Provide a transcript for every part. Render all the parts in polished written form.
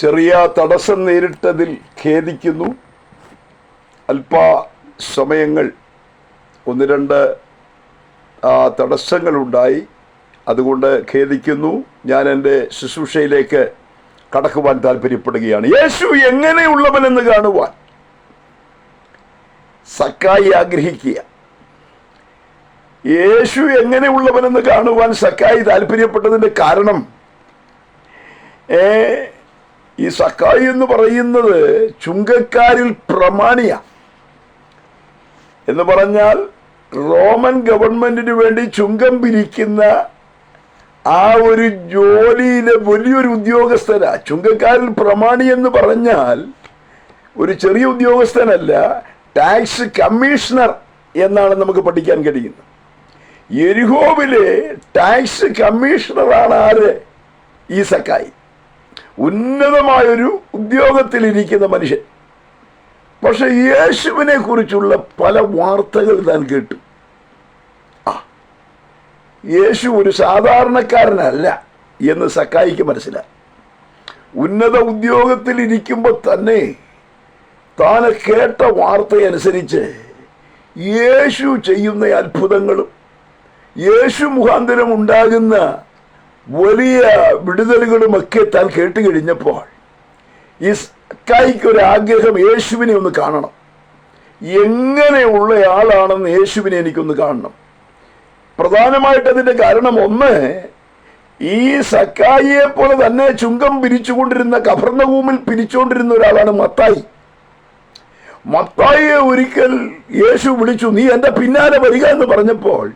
ചെറിയ തടസ്സം നേരിട്ടതിൽ ഖേദിക്കുന്നു. അല്പ സമയങ്ങൾ ഒന്ന് രണ്ട് തടസ്സങ്ങളുണ്ടായി, അതുകൊണ്ട് ഖേദിക്കുന്നു. ഞാൻ എൻ്റെ ശുശ്രൂഷയിലേക്ക് കടക്കുവാൻ താല്പര്യപ്പെടുകയാണ്. യേശു എങ്ങനെയുള്ളവനെന്ന് കാണുവാൻ സക്കായി ആഗ്രഹിക്കുക. യേശു എങ്ങനെയുള്ളവനെന്ന് കാണുവാൻ സക്കായി താല്പര്യപ്പെട്ടതിൻ്റെ കാരണം, ഈ സക്കായി എന്ന് പറയുന്നത് ചുങ്കക്കാരിൽ പ്രമാണിയ എന്ന് പറഞ്ഞാൽ റോമൻ ഗവൺമെന്റിന് വേണ്ടി ചുങ്കം പിരിക്കുന്ന ആ ഒരു ജോലിയിലെ വലിയൊരു ഉദ്യോഗസ്ഥനാ. ചുങ്കക്കാരിൽ പ്രമാണി എന്ന് പറഞ്ഞാൽ ഒരു ചെറിയ ഉദ്യോഗസ്ഥനല്ല, ടാക്സ് കമ്മീഷണർ എന്നാണ് നമുക്ക് പഠിക്കാൻ കഴിയുന്നത്. യെരിഹോവിലെ ടാക്സ് കമ്മീഷണറാണ് ആര്? ഈ സക്കായി. ഉന്നതമായൊരു ഉദ്യോഗത്തിലിരിക്കുന്ന മനുഷ്യൻ. പക്ഷെ യേശുവിനെ കുറിച്ചുള്ള പല വാർത്തകൾ താൻ കേട്ടു. യേശു ഒരു സാധാരണക്കാരനല്ല എന്ന് സക്കായിക്ക് മനസ്സിലായി. ഉന്നത ഉദ്യോഗത്തിലിരിക്കുമ്പോൾ തന്നെ താൻ കേട്ട വാർത്തയനുസരിച്ച് യേശു ചെയ്യുന്ന അത്ഭുതങ്ങളും യേശു മുഖാന്തരം ഉണ്ടാകുന്ന വലിയ വിടുതലുകളുമൊക്കെ താൻ കേട്ട് കഴിഞ്ഞപ്പോൾ ഈ സക്കായിക്കൊരു ആഗ്രഹം, യേശുവിനെ ഒന്ന് കാണണം. എങ്ങനെയുള്ള ആളാണെന്ന് യേശുവിനെ എനിക്കൊന്ന് കാണണം. പ്രധാനമായിട്ട് അതിൻ്റെ കാരണം, ഒന്ന്, ഈ സക്കായിയെ പോലെ തന്നെ ചുങ്കം പിരിച്ചുകൊണ്ടിരുന്ന, കഫർന്നഹൂമിൽ പിരിച്ചുകൊണ്ടിരുന്ന ഒരാളാണ് മത്തായി. മത്തായിയെ ഒരിക്കൽ യേശു വിളിച്ചു, നീ എൻ്റെ പിന്നാലെ വരിക എന്ന് പറഞ്ഞപ്പോൾ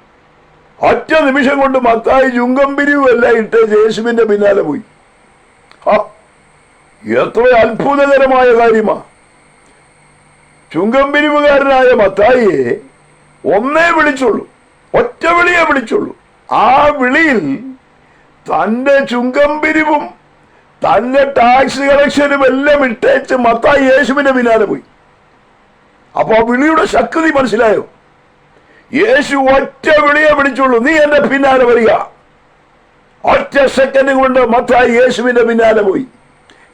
ഒറ്റ നിമിഷം കൊണ്ട് മത്തായി ചുങ്കം പിരിവല്ല ഇട്ട് യേശുവിന്റെ പിന്നാലെ പോയി. എത്ര അത്ഭുതകരമായ കാര്യമാ! ചുങ്കം പിരിവുകാരനായ മത്തായിയെ ഒന്നേ വിളിച്ചുള്ളൂ, ഒറ്റ വിളിയെ വിളിച്ചുള്ളൂ. ആ വിളിയിൽ തന്റെ ചുങ്കം പിരിവും തന്റെ ടാക്സ് കളക്ഷനും എല്ലാം ഇട്ടേച്ച് മത്തായി യേശുവിന്റെ പിന്നാലെ പോയി. അപ്പൊ ആ വിളിയുടെ ശക്തി മനസ്സിലായോ? യേശു ഒറ്റ വിളിയെ വിളിച്ചുള്ളൂ, നീ എന്റെ പിന്നാലെ വരിക. ഒറ്റ സെക്കൻഡ് കൊണ്ട് മത്തായി യേശുവിന്റെ പിന്നാലെ പോയി.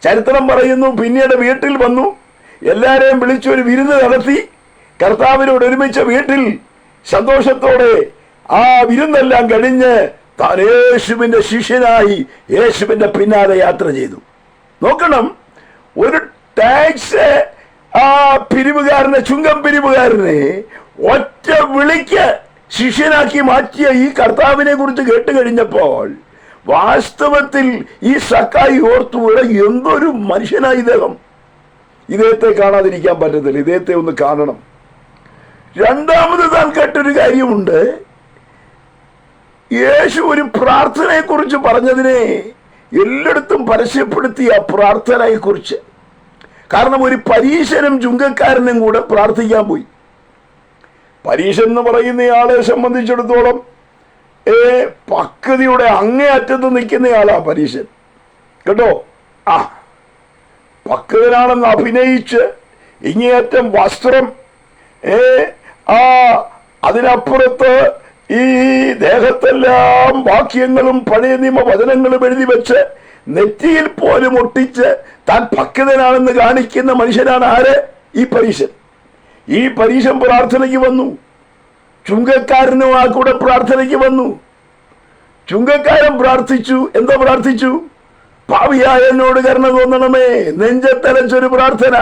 ചരിത്രം പറയുന്നു, പിന്നീട് വീട്ടിൽ വന്നു, എല്ലാരെയും വിളിച്ചൊരു വിരുന്ന് നടത്തി. കർത്താവിനോട് ഒരുമിച്ച വീട്ടിൽ സന്തോഷത്തോടെ ആ വിരുന്നെല്ലാം കഴിഞ്ഞ് താൻ യേശുവിന്റെ ശിഷ്യനായി യേശുവിന്റെ പിന്നാലെ യാത്ര ചെയ്തു. നോക്കണം, ഒരു ടാക്സ് പിരിവുകാരനെ, ചുങ്കം പിരിവുകാരനെ ഒറ്റ വിളിക്ക് ശിഷ്യനാക്കി മാറ്റിയ ഈ കർത്താവിനെ കുറിച്ച് കേട്ട് കഴിഞ്ഞപ്പോൾ വാസ്തവത്തിൽ ഈ സക്കായി ഓർത്തു, എന്തൊരു മനുഷ്യനായി ഇദ്ദേഹം. ഇദ്ദേഹത്തെ കാണാതിരിക്കാൻ പറ്റത്തില്ല, ഇദ്ദേഹത്തെ ഒന്ന് കാണണം. രണ്ടാമത് താൻ കേട്ടൊരു കാര്യമുണ്ട്, യേശു ഒരു പ്രാർത്ഥനയെ കുറിച്ച് പറഞ്ഞതിനെ എല്ലായിടത്തും പരസ്യപ്പെടുത്തിയ പ്രാർത്ഥനയെ കുറിച്ച്. കാരണം ഒരു പരീശനും ചുങ്കക്കാരനും കൂടെ പ്രാർത്ഥിക്കാൻ പോയി. പരീശൻ എന്ന് പറയുന്നയാളെ സംബന്ധിച്ചിടത്തോളം പക്വതയുടെ അങ്ങേയറ്റത്ത് നിൽക്കുന്നയാളാ പരീശൻ, കേട്ടോ. പക്വതനാണെന്ന് അഭിനയിച്ച് ഇങ്ങേയറ്റം വസ്ത്രം, അതിനപ്പുറത്ത് ഈ ദേഹത്തെല്ലാം വാക്യങ്ങളും പഴയ നിയമ വചനങ്ങളും എഴുതി വെച്ച് നെറ്റിയിൽ പോലും ഒട്ടിച്ച് താൻ പക്വതനാണെന്ന് കാണിക്കുന്ന മനുഷ്യനാണ് ആര്? ഈ പരീശൻ. ഈ പരീശൻ പ്രാർത്ഥനയ്ക്ക് വന്നു, ചുങ്കക്കാരനും ആ കൂടെ പ്രാർത്ഥനയ്ക്ക് വന്നു. ചുങ്കക്കാരൻ പ്രാർത്ഥിച്ചു, എന്താ പ്രാർത്ഥിച്ചു? പാപിയായ എന്നോട് കരുണ തോന്നണമേ, നെഞ്ചത്തലച്ചൊരു പ്രാർത്ഥന.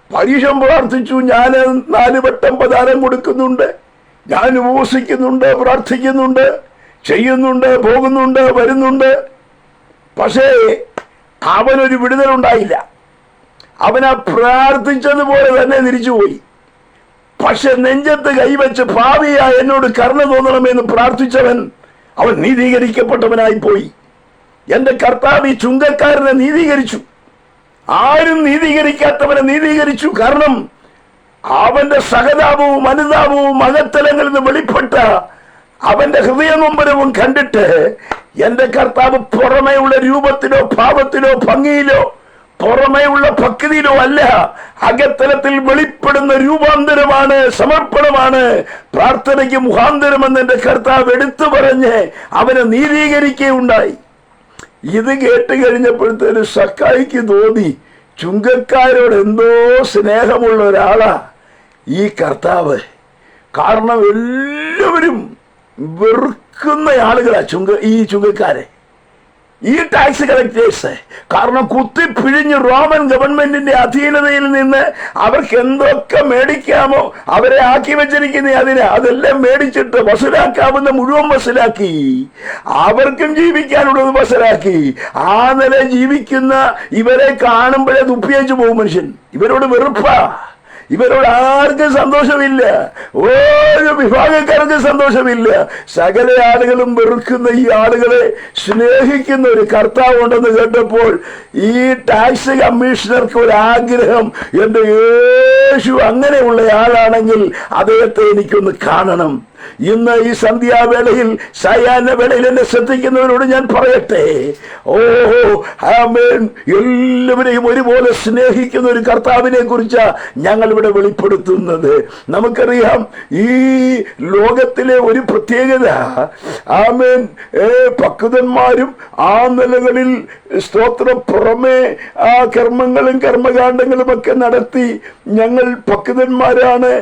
പരീശൻ പ്രാർത്ഥിച്ചു, ഞാൻ 4 വട്ടം പദാരം കൊടുക്കുന്നുണ്ട്, ഞാൻ ഉപവസിക്കുന്നുണ്ട്, പ്രാർത്ഥിക്കുന്നുണ്ട്, ചെയ്യുന്നുണ്ട്, പോകുന്നുണ്ട്, വരുന്നുണ്ട്. പക്ഷേ അവനൊരു വിടുതലുണ്ടായില്ല. അവനാ പ്രാർത്ഥിച്ചതുപോലെ തന്നെ തിരിച്ചുപോയി. പക്ഷെ നെഞ്ചത്ത് കൈവച്ച് പാപിയായ എന്നോട് കരുണ തോന്നണമെന്ന് പ്രാർത്ഥിച്ചവൻ അവൻ നീതീകരിക്കപ്പെട്ടവനായി പോയി. എന്റെ കർത്താവ് ഈ ചുങ്കക്കാരനെ നീതീകരിച്ചു. ആരും നീതീകരിക്കാത്തവനെ നീതീകരിച്ചു. കാരണം അവന്റെ സഹതാപവും അനുതാപവും അകത്തലങ്ങളിൽ നിന്ന് വെളിപ്പെട്ട അവന്റെ ഹൃദയനൊമ്പരവും കണ്ടിട്ട് എന്റെ കർത്താവ് പുറമേയുള്ള രൂപത്തിലോ ഭാവത്തിലോ ഭംഗിയിലോ പുറമേയുള്ള ഭക്തിയിലോ അല്ല, അകത്തലത്തിൽ വെളിപ്പെടുന്ന രൂപാന്തരമാണ്, സമർപ്പണമാണ് പ്രാർത്ഥനയ്ക്ക് മുഖാന്തരമെന്ന് എന്റെ കർത്താവ് എടുത്തു പറഞ്ഞ് അവനെ നീതീകരിക്കുകയുണ്ടായി. ഇത് കേട്ട് കഴിഞ്ഞപ്പോഴത്തേന് സക്കായിക്ക് തോന്നി ചുങ്കക്കാരോട് എന്തോ സ്നേഹമുള്ള ഒരാളാ ഈ കർത്താവ്. കാരണം എല്ലാവരും വെറുക്കുന്ന ആളുകളാ ഈ ചുങ്കക്കാരെ, ഈ ടാക്സ് കളക്ടേഴ്സ്. കാരണം കുത്തിപ്പിഴിഞ്ഞ് റോമൻ ഗവൺമെന്റിന്റെ അധീനതയിൽ നിന്ന് അവർക്ക് എന്തൊക്കെ മേടിക്കാമോ അവരെ ആക്കി വെച്ചിരിക്കുന്ന അതെല്ലാം മേടിച്ചിട്ട് വസൂലാക്കാവുന്ന മുഴുവൻ വസൂലാക്കി, അവർക്കും ജീവിക്കാനുള്ളത് വസൂലാക്കി. ആ നില ജീവിക്കുന്ന ഇവരെ കാണുമ്പോഴേ തുപ്പിയച്ചു പോകും മനുഷ്യൻ. ഇവരോട് വെറുപ്പാ, ഇവരോട് ആർക്കും സന്തോഷമില്ല, ഓരോ വിഭാഗക്കാർക്കും സന്തോഷമില്ല. സകല ആളുകളും വെറുക്കുന്ന ഈ ആളുകളെ സ്നേഹിക്കുന്ന ഒരു കർത്താവ് ഉണ്ടെന്ന് കേട്ടപ്പോൾ ഈ ടാക്സ് കമ്മീഷണർക്ക് ഒരു ആഗ്രഹം, എന്റെ യേശു അങ്ങനെയുള്ള ആളാണെങ്കിൽ അദ്ദേഹത്തെ എനിക്കൊന്ന് കാണണം. ഇന്ന് ഈ സന്ധ്യാവേളയിൽ സായാഹ്ന വേളയിൽ എന്നെ ശ്രദ്ധിക്കുന്നവരോട് ഞാൻ പറയട്ടെ, ആമേൻ, എല്ലാവരെയും ഒരുപോലെ സ്നേഹിക്കുന്ന ഒരു കർത്താവിനെ കുറിച്ച് ഞങ്ങൾ ഇവിടെ വെളിപ്പെടുത്തുന്നത്. നമുക്കറിയാം ഈ ലോകത്തിലെ ഒരു പ്രത്യേകത, ആമേൻ, പക്വതന്മാരും ആ നിലകളിൽ സ്തോത്രം പുറമെ ആ കർമ്മങ്ങളും കർമ്മകാണ്ഡങ്ങളും ഒക്കെ നടത്തി ഞങ്ങൾ പക്വതന്മാരാണ്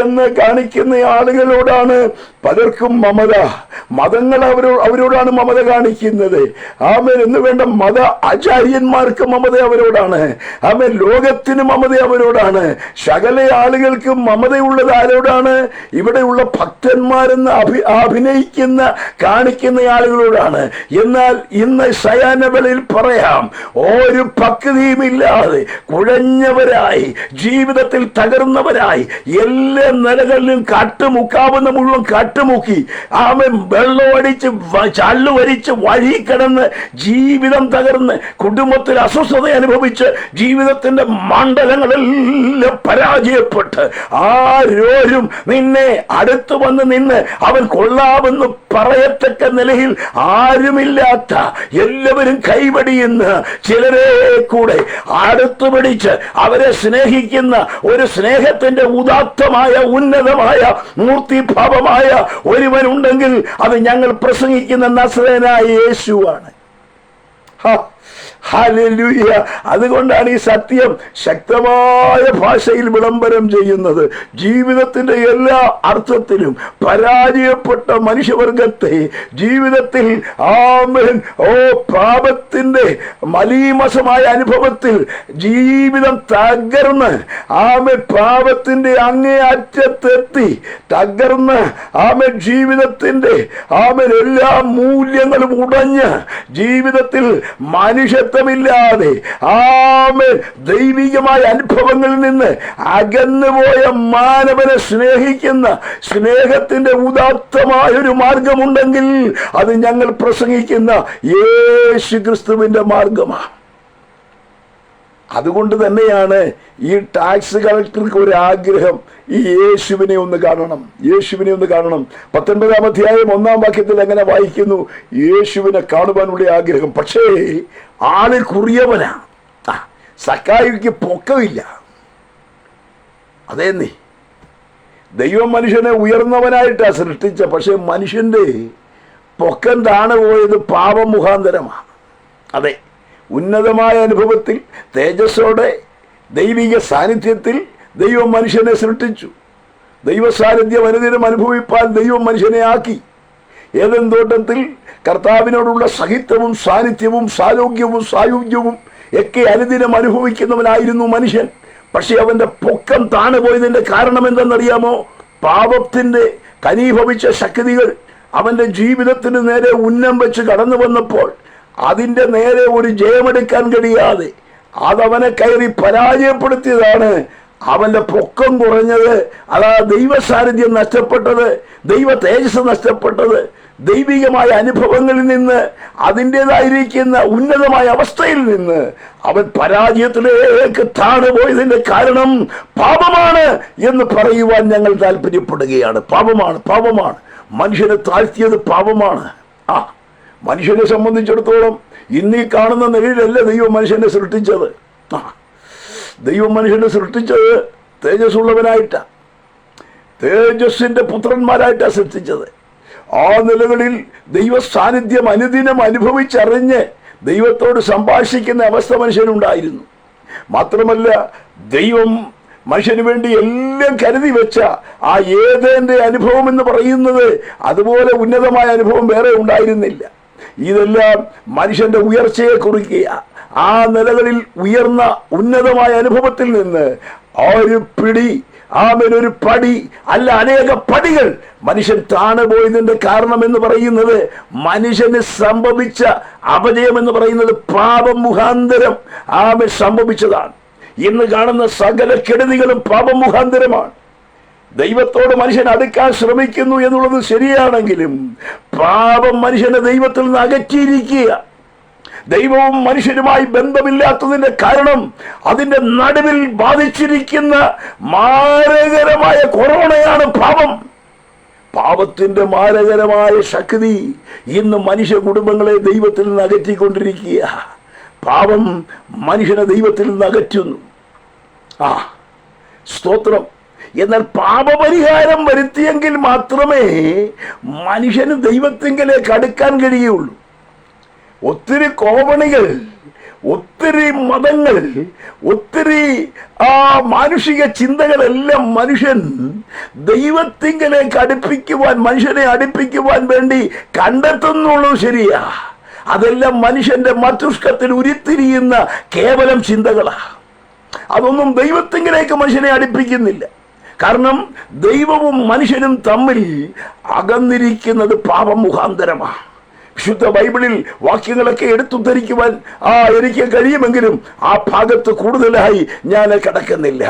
എന്ന് കാണിക്കുന്ന ആളുകളോടാണ് പലർക്കും മമത. മതങ്ങൾ അവരോടാണ് മമത കാണിക്കുന്നത്. ആമേൻ എന്ന് വേണ്ട, മത ആചാര്യന്മാർക്ക് മമത അവരോടാണ്. ആമേൻ, ലോകത്തിന് മമത അവരോടാണ്. സകല ആളുകൾക്കും മമതയുള്ളത് ആരോടാണ്? ഇവിടെയുള്ള ഭക്തന്മാരെന്ന് അഭിനയിക്കുന്ന കാണിക്കുന്ന ആളുകളോടാണ്. എന്നാൽ ഇന്ന് സായാഹ്നവേളയിൽ പറയാം, ഒരു പക്വതയുമില്ലാതെ കുഴഞ്ഞവരായി, ജീവിതത്തിൽ തകർന്നവരായി, എല്ലാ നിലകളിലും കാട്ടുമുക്കാവുന്ന മുഴുവൻ കാട്ടുമുക്കി, ആമൻ, വെള്ളമടിച്ച് ചള്ളുവരിച്ച് വഴി കിടന്ന് ജീവിതം തകർന്ന് കുടുംബത്തിൽ അസ്വസ്ഥത അനുഭവിച്ച് ജീവിതത്തിന്റെ മണ്ഡലങ്ങളെല്ലാം പരാജയപ്പെട്ട് ആരോരും നിന്നെ അടുത്തു വന്ന് നിന്ന് അവൻ കൊള്ളാമെന്ന് പറയത്തക്ക നിലയിൽ ആരുമില്ലാത്ത, എല്ലാവരും കൈവടിയുന്ന ചിലരെ കൂടെ അടുത്തു പിടിച്ച് അവരെ സ്നേഹിക്കുന്ന ഒരു സ്നേഹത്തിന്റെ ഉദാത്തമായ ഉന്നതമായ മൂർത്തിഭാവമായ ഒരുവനുണ്ടെങ്കിൽ അത് ഞങ്ങൾ പ്രസംഗിക്കുന്ന നസറേയനായ യേശുവാണ്. ഹല്ലേലൂയ. അതുകൊണ്ടാണ് ഈ സത്യം ശക്തമായ ഭാഷയിൽ വിളംബരം ചെയ്യുന്നത്. ജീവിതത്തിന്റെ എല്ലാ അർത്ഥത്തിലും പരാജയപ്പെട്ട മനുഷ്യവർഗത്തെ ജീവിതത്തിൽ ആമേൻ പാപത്തിന്റെ മലീമസമായ അനുഭവത്തിൽ ജീവിതം തകർന്ന് ആമേൻ പാപത്തിന്റെ അങ്ങേ അറ്റത്തെത്തി തകർന്ന് ആമേൻ ജീവിതത്തിന്റെ ആമേൻ എല്ലാ മൂല്യങ്ങളും ഉടഞ്ഞ് ജീവിതത്തിൽ മനുഷ്യത്വമില്ലാതെ ആമേൻ ദൈവികമായ അനുഭവങ്ങളിൽ നിന്ന് അകന്നുപോയ മാനവനെ സ്നേഹിക്കുന്ന സ്നേഹത്തിന്റെ ഉദാത്തമായ ഒരു മാർഗമുണ്ടെങ്കിൽ അത് ഞങ്ങൾ പ്രസംഗിക്കുന്ന യേശു ക്രിസ്തുവിന്റെ മാർഗമാണ്. അതുകൊണ്ട് തന്നെയാണ് ഈ ടാക്സ് കളക്ടർക്ക് ഒരു ആഗ്രഹം, ഈ യേശുവിനെ ഒന്ന് കാണണം, യേശുവിനെ ഒന്ന് കാണണം. 19-ാം അധ്യായം 1-ാം വാക്യത്തിൽ എങ്ങനെ വായിക്കുന്നു? യേശുവിനെ കാണുവാനുള്ള ആഗ്രഹം. പക്ഷേ ആള് കുറിയവനാ, സക്കായിക്ക് പൊക്കമില്ല. അതേന്നേ, ദൈവം മനുഷ്യനെ ഉയർന്നവനായിട്ടാ സൃഷ്ടിച്ച, പക്ഷെ മനുഷ്യന്റെ പൊക്കം താണു പോയത് പാപം മുഖാന്തരമാണ്. അതെ, ഉന്നതമായ അനുഭവത്തിൽ തേജസ്സോടെ ദൈവിക സാന്നിധ്യത്തിൽ ദൈവം മനുഷ്യനെ സൃഷ്ടിച്ചു. ദൈവ സാന്നിധ്യം അനുദിനം അനുഭവിപ്പാൻ ദൈവം മനുഷ്യനെ ആക്കി. ഏദൻ തോട്ടത്തിൽ കർത്താവിനോടുള്ള സഹിത്വവും സാന്നിധ്യവും സാരോഗ്യവും സായുജ്യവും ഒക്കെ അനുദിനം അനുഭവിക്കുന്നവനായിരുന്നു മനുഷ്യൻ. പക്ഷെ അവന്റെ പൊക്കം താണുപോയതിന്റെ കാരണം എന്തെന്നറിയാമോ? പാപത്തിന്റെ കനീഭവിച്ച ശക്തികൾ അവന്റെ ജീവിതത്തിന് നേരെ ഉന്നം വെച്ച് കടന്നു വന്നപ്പോൾ അതിന്റെ നേരെ ഒരു ജയമെടുക്കാൻ കഴിയാതെ അതവനെ കയറി പരാജയപ്പെടുത്തിയതാണ് അവന്റെ പൊക്കം കുറഞ്ഞത്. അതാ ദൈവ സാന്നിധ്യം നഷ്ടപ്പെട്ടത്, ദൈവ തേജസ് നഷ്ടപ്പെട്ടത്. ദൈവികമായ അനുഭവങ്ങളിൽ നിന്ന്, അതിൻ്റെതായിരിക്കുന്ന ഉന്നതമായ അവസ്ഥയിൽ നിന്ന് അവൻ പരാജയത്തിലേക്ക് താണുപോയതിന്റെ കാരണം പാപമാണ് എന്ന് പറയുവാൻ ഞങ്ങൾ താല്പര്യപ്പെടുകയാണ്. പാപമാണ്, പാപമാണ്. മനുഷ്യനെ താഴ്ത്തിയത് പാപമാണ്. മനുഷ്യനെ സംബന്ധിച്ചിടത്തോളം ഇന്നീ കാണുന്ന നിലയിലല്ല ദൈവം മനുഷ്യനെ സൃഷ്ടിച്ചത്. ദൈവം മനുഷ്യനെ സൃഷ്ടിച്ചത് തേജസ്സുള്ളവനായിട്ടാണ്, തേജസ്സിന്റെ പുത്രന്മാരായിട്ടാണ് സൃഷ്ടിച്ചത്. ആ നിലകളിൽ ദൈവ സാന്നിധ്യം അനുദിനം അനുഭവിച്ചറിഞ്ഞ് ദൈവത്തോട് സംഭാഷിക്കുന്ന അവസ്ഥ മനുഷ്യനുണ്ടായിരുന്നു. മാത്രമല്ല, ദൈവം മനുഷ്യന് വേണ്ടി എല്ലാം കരുതി വെച്ച ആ ഏദേന്റെ അനുഭവം എന്ന് പറയുന്നത് അതുപോലെ ഉന്നതമായ അനുഭവം വേറെ ഉണ്ടായിരുന്നില്ല. ഇതെല്ലാം മനുഷ്യന്റെ ഉയർച്ചയെ കുറിക്കുക. ആ നിലകളിൽ ഉയർന്ന ഉന്നതമായ അനുഭവത്തിൽ നിന്ന് ഒരു പിടി, ഒരു പടി അല്ല, അനേക പടികൾ മനുഷ്യൻ താണുപോയതിന്റെ കാരണം എന്ന് പറയുന്നത്, മനുഷ്യന് സംഭവിച്ച അപജയം എന്ന് പറയുന്നത് പാപം മുഖാന്തരം സംഭവിച്ചതാണ്. ഇന്ന് കാണുന്ന സകല കെടുതികളും പാപം മുഖാന്തരമാണ്. ദൈവത്തോട് മനുഷ്യൻ അടുക്കാൻ ശ്രമിക്കുന്നു എന്നുള്ളത് ശരിയാണെങ്കിലും പാപം മനുഷ്യനെ ദൈവത്തിൽ നിന്ന് അകറ്റിയിരിക്കുക. ദൈവവും മനുഷ്യരുമായി ബന്ധമില്ലാത്തതിന്റെ കാരണം അതിന്റെ നടുവിൽ ബാധിച്ചിരിക്കുന്ന മാരകരമായ കൊറോണയാണ് പാപം. പാപത്തിന്റെ മാരകരമായ ശക്തി ഇന്ന് മനുഷ്യ കുടുംബങ്ങളെ ദൈവത്തിൽ നിന്ന് അകറ്റിക്കൊണ്ടിരിക്കുക. പാപം മനുഷ്യനെ ദൈവത്തിൽ നിന്ന് അകറ്റുന്നു. സ്തോത്രം. എന്നാൽ പാപപരിഹാരം വരുത്തിയെങ്കിൽ മാത്രമേ മനുഷ്യന് ദൈവത്തിങ്കിലേക്ക് അടുക്കാൻ കഴിയുള്ളൂ. ഒത്തിരി കോവണികൾ, ഒത്തിരി മതങ്ങൾ, ഒത്തിരി മാനുഷിക ചിന്തകളെല്ലാം മനുഷ്യൻ ദൈവത്തിങ്കിലേക്ക് മനുഷ്യനെ അടുപ്പിക്കുവാൻ വേണ്ടി കണ്ടെത്തുന്നുള്ളൂ. ശരിയാ, അതെല്ലാം മനുഷ്യന്റെ മസ്തിഷ്കത്തിൽ ഉരുത്തിരിയുന്ന കേവലം ചിന്തകളാണ്. അതൊന്നും ദൈവത്തിങ്കിലേക്ക് മനുഷ്യനെ അടുപ്പിക്കുന്നില്ല. കാരണം ദൈവവും മനുഷ്യനും തമ്മിൽ അകന്നിരിക്കുന്നത് പാപം മുഖാന്തരമാണ്. വിശുദ്ധ ബൈബിളിൽ വാക്യങ്ങളൊക്കെ എടുത്തുദ്ധരിക്കുവാൻ എനിക്ക് കഴിയുമെങ്കിലും ആ ഭാഗത്ത് കൂടുതലായി ഞാൻ കടക്കുന്നില്ല.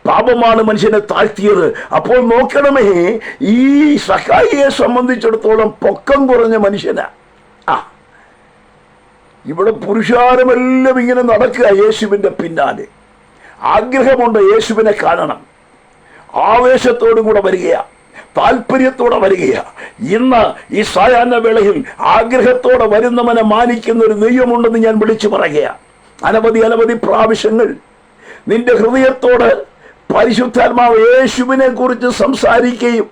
പാപമാണ് മനുഷ്യനെ താഴ്ത്തിയത്. അപ്പോൾ നോക്കണമേ, ഈ സഖായിയെ സംബന്ധിച്ചിടത്തോളം പൊക്കം കുറഞ്ഞ മനുഷ്യനാ. ഇവിടെ പുരുഷാരമെല്ലാം ഇങ്ങനെ നടക്കുക യേശുവിന്റെ പിന്നാലെ. ആഗ്രഹമുണ്ട് യേശുവിനെ കാണണം, ആവേശത്തോടും കൂടെ വരികയാ, താല്പര്യത്തോടെ വരികയാ. ഇന്ന് ഈ സായാഹ്ന വേളയിൽ ആഗ്രഹത്തോടെ വരുന്നവനെ മാനിക്കുന്ന ഒരു ദൈവമുണ്ടെന്ന് ഞാൻ വിളിച്ചു പറയുക. അനവധി പ്രാവശ്യങ്ങൾ നിന്റെ ഹൃദയത്തോട് പരിശുദ്ധാത്മാവ് യേശുവിനെ കുറിച്ച് സംസാരിക്കുകയും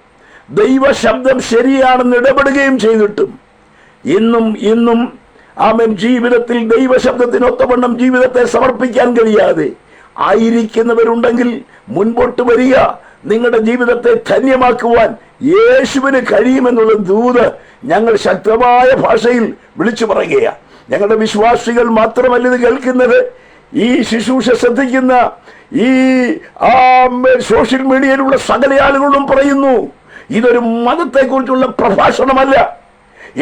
ദൈവശബ്ദം ശരിയാണെന്ന് ഇടപെടുകയും ചെയ്തിട്ടും ഇന്നും ജീവിതത്തിൽ ദൈവശബ്ദത്തിനൊത്തവണ്ണം ജീവിതത്തെ സമർപ്പിക്കാൻ കഴിയാതെ ആയിരിക്കുന്നവരുണ്ടെങ്കിൽ മുൻപോട്ട് വരിക. നിങ്ങളുടെ ജീവിതത്തെ ധന്യമാക്കുവാൻ യേശുവിന് കഴിയുമെന്നുള്ള ദൂത് ഞങ്ങൾ ശക്തമായ ഭാഷയിൽ വിളിച്ചു പറയുകയാണ്. ഞങ്ങളുടെ വിശ്വാസികൾ മാത്രമല്ല ഇത് കേൾക്കുന്നത്, ഈ ശുശ്രൂഷ ശ്രദ്ധിക്കുന്ന ഈ സോഷ്യൽ മീഡിയയിലുള്ള സകല ആളുകളും പറയുന്നു, ഇതൊരു മതത്തെക്കുറിച്ചുള്ള പ്രഭാഷണമല്ല.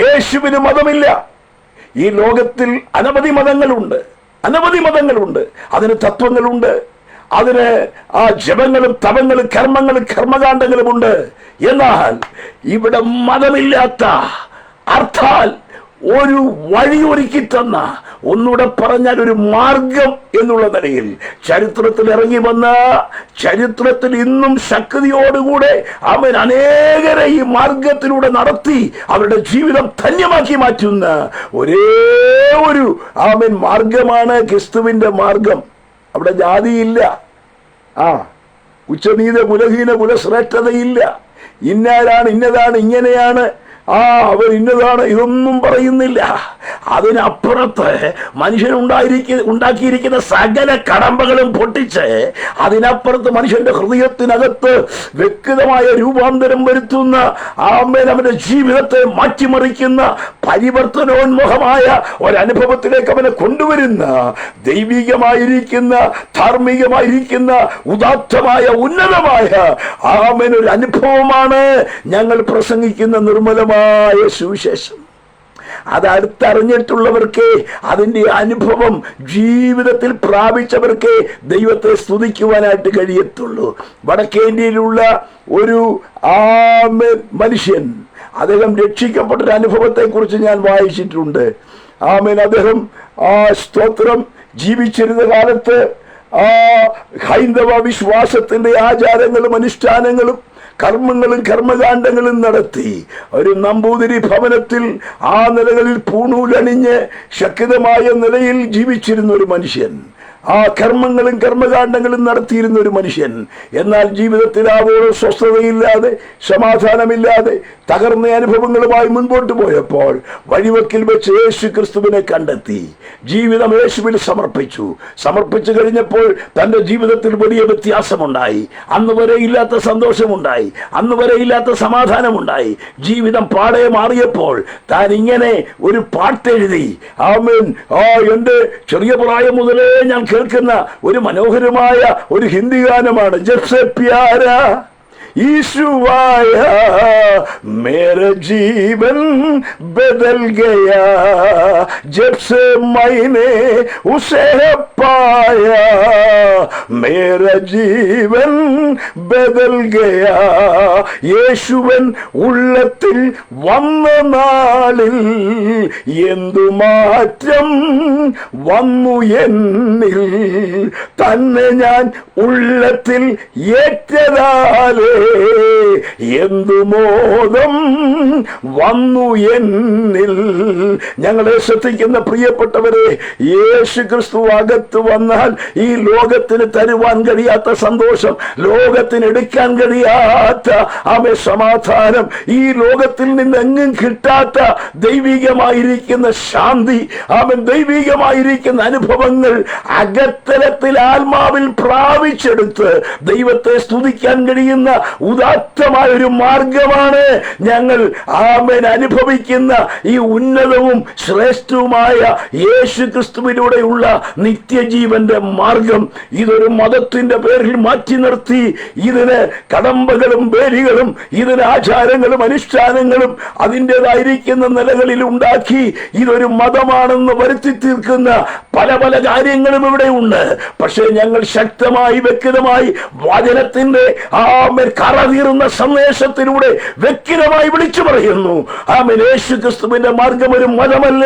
യേശുവിന് മതമില്ല. ഈ ലോകത്തിൽ അനവധി മതങ്ങളുണ്ട്. അതിന് തത്വങ്ങളുണ്ട്, അതിന് ജപങ്ങളും തപങ്ങളും കർമ്മങ്ങളും കർമ്മകാണ്ഡങ്ങളുമുണ്ട്. എന്നാൽ ഇവിടെ മതമില്ലാത്ത, അർത്ഥാൽ ഒരു വഴി ഒരുക്കി തന്ന, ഒന്നുകൂടെ പറഞ്ഞാൽ ഒരു മാർഗം എന്നുള്ള നിലയിൽ ചരിത്രത്തിൽ ഇറങ്ങി വന്ന, ചരിത്രത്തിൽ ഇന്നും ശക്തിയോടുകൂടെ അവൻ അനേകരെ ഈ മാർഗത്തിലൂടെ നടത്തി അവരുടെ ജീവിതം ധന്യമാക്കി മാറ്റുന്ന ഒരേ ഒരു മാർഗമാണ് ക്രിസ്തുവിന്റെ മാർഗം. അവിടെ ജാതിയില്ല, ഉച്ചനീത കുലഹീന കുലശ്രേഷ്ഠതയില്ല, ഇന്നതാണ് ഇങ്ങനെയാണ്, അവർ ഇന്നതാണ്, ഇതൊന്നും പറയുന്നില്ല. അതിനപ്പുറത്ത് മനുഷ്യൻ ഉണ്ടാക്കിയിരിക്കുന്ന സകല കടമ്പകളും പൊട്ടിച്ച് അതിനപ്പുറത്ത് മനുഷ്യന്റെ ഹൃദയത്തിനകത്ത് വ്യക്തമായ രൂപാന്തരം വരുത്തുന്ന, അവന്റെ ജീവിതത്തെ മാറ്റിമറിക്കുന്ന, പരിവർത്തനോന്മുഖമായ ഒരനുഭവത്തിലേക്ക് അവനെ കൊണ്ടുവരുന്ന, ദൈവികമായിരിക്കുന്ന, ധാർമ്മികമായിരിക്കുന്ന, ഉദാത്തമായ, ഉന്നതമായ ഒരു അനുഭവമാണ് ഞങ്ങൾ പ്രസംഗിക്കുന്ന നിർമ്മലമായ സുവിശേഷം. അത് അടുത്തറിഞ്ഞിട്ടുള്ളവർക്ക്, അതിൻ്റെ അനുഭവം ജീവിതത്തിൽ പ്രാപിച്ചവർക്ക് ദൈവത്തെ സ്തുതിക്കുവാനായിട്ട് കഴിയത്തുള്ളൂ. വടക്കേ ഇന്ത്യയിലുള്ള ഒരു മനുഷ്യൻ, അദ്ദേഹം രക്ഷിക്കപ്പെട്ടൊരു അനുഭവത്തെക്കുറിച്ച് ഞാൻ വായിച്ചിട്ടുണ്ട്. അദ്ദേഹം സ്തോത്രം ജീവിച്ചിരുന്ന കാലത്ത് ഹൈന്ദവ വിശ്വാസത്തിന്റെ ആചാരങ്ങളും അനുഷ്ഠാനങ്ങളും കർമ്മങ്ങളും കർമ്മകാണ്ഡങ്ങളും നടത്തി ഒരു നമ്പൂതിരി ഭവനത്തിൽ നിലകളിൽ പൂണൂലണിഞ്ഞ് ശക്തമായ നിലയിൽ ജീവിച്ചിരുന്ന ഒരു മനുഷ്യൻ. ആ കർമ്മങ്ങളും കർമ്മകാണ്ഡങ്ങളും നടത്തിയിരുന്ന ഒരു മനുഷ്യൻ. എന്നാൽ ജീവിതത്തിൽ ആവോളം സ്വസ്ഥതയില്ലാതെ, സമാധാനമില്ലാതെ, തകർന്ന അനുഭവങ്ങളുമായി മുൻപോട്ട് പോയപ്പോൾ വഴിവക്കിൽ വെച്ച് യേശു ക്രിസ്തുവിനെ കണ്ടെത്തി. ജീവിതം യേശുവിൽ സമർപ്പിച്ചു കഴിഞ്ഞപ്പോൾ തന്റെ ജീവിതത്തിൽ വലിയ വ്യത്യാസമുണ്ടായി. അന്ന് വരെ ഇല്ലാത്ത സന്തോഷമുണ്ടായി, അന്ന് വരെ ഇല്ലാത്ത സമാധാനമുണ്ടായി. ജീവിതം പാടെ മാറിയപ്പോൾ താൻ ഇങ്ങനെ ഒരു പാട്ടെഴുതി. ആമേൻ. എന്റെ ചെറിയ പ്രായം മുതലേ ഞാൻ കേൾക്കുന്ന ഒരു മനോഹരമായ ഒരു ഹിന്ദി ഗാനമാണ്. ജബ്സെ പ്യാരാ यीशु आया मेरा जीवन बदल गया, जब से मैंने उसे पाया मेरा जीवन बदल गया. യേശുവൻ ഉള്ളത്തിൽ വന്ന നാളിൽ എന്തു മാറ്റം വന്നു എന്നിൽ, തന്നെ ഞാൻ ഉള്ളത്തിൽ ഏറ്റതാലേ എന്തു മോദം വന്നു എന്നിൽ. ഞങ്ങളെ ശ്രദ്ധിക്കുന്ന പ്രിയപ്പെട്ടവരെ, യേശു ക്രിസ്തു അകത്ത് വന്നാൽ ഈ ലോകത്തിന് തരുവാൻ കഴിയാത്ത സന്തോഷം, ലോകത്തിന് എടുക്കാൻ കഴിയാത്ത സമാധാനം, ഈ ലോകത്തിൽ നിന്നെങ്ങും കിട്ടാത്ത ദൈവികമായിരിക്കുന്ന ശാന്തി, ദൈവികമായിരിക്കുന്ന അനുഭവങ്ങൾ അകത്തലത്തിൽ ആത്മാവിൽ പ്രാപിച്ചെടുത്ത് ദൈവത്തെ സ്തുതിക്കാൻ കഴിയുന്ന ഉദാത്തമായ ഒരു മാർഗമാണ് ഞങ്ങൾ അനുഭവിക്കുന്ന ഈ ഉന്നതവും ശ്രേഷ്ഠവുമായ യേശു ക്രിസ്തുവിലൂടെയുള്ള നിത്യജീവന്റെ മാർഗം. ഇതൊരു മതത്തിന്റെ പേരിൽ മാറ്റി നിർത്തി ഇതിന് കടമ്പകളും പേരുകളും ഇതിന് ആചാരങ്ങളും അനുഷ്ഠാനങ്ങളും അതിൻ്റെതായിരിക്കുന്ന നിലകളിൽ ഉണ്ടാക്കി ഇതൊരു മതമാണെന്ന് വരുത്തി തീർക്കുന്ന പല പല കാര്യങ്ങളും ഇവിടെ ഉണ്ട്. പക്ഷേ ഞങ്ങൾ ശക്തമായി വ്യക്തമായി വചനത്തിന്റെ കറതീർന്ന സന്ദേശത്തിലൂടെ വ്യക്തമായി വിളിച്ചു പറയുന്നു. യേശു ക്രിസ്തുവിന്റെ മാർഗം ഒരു മതമല്ല,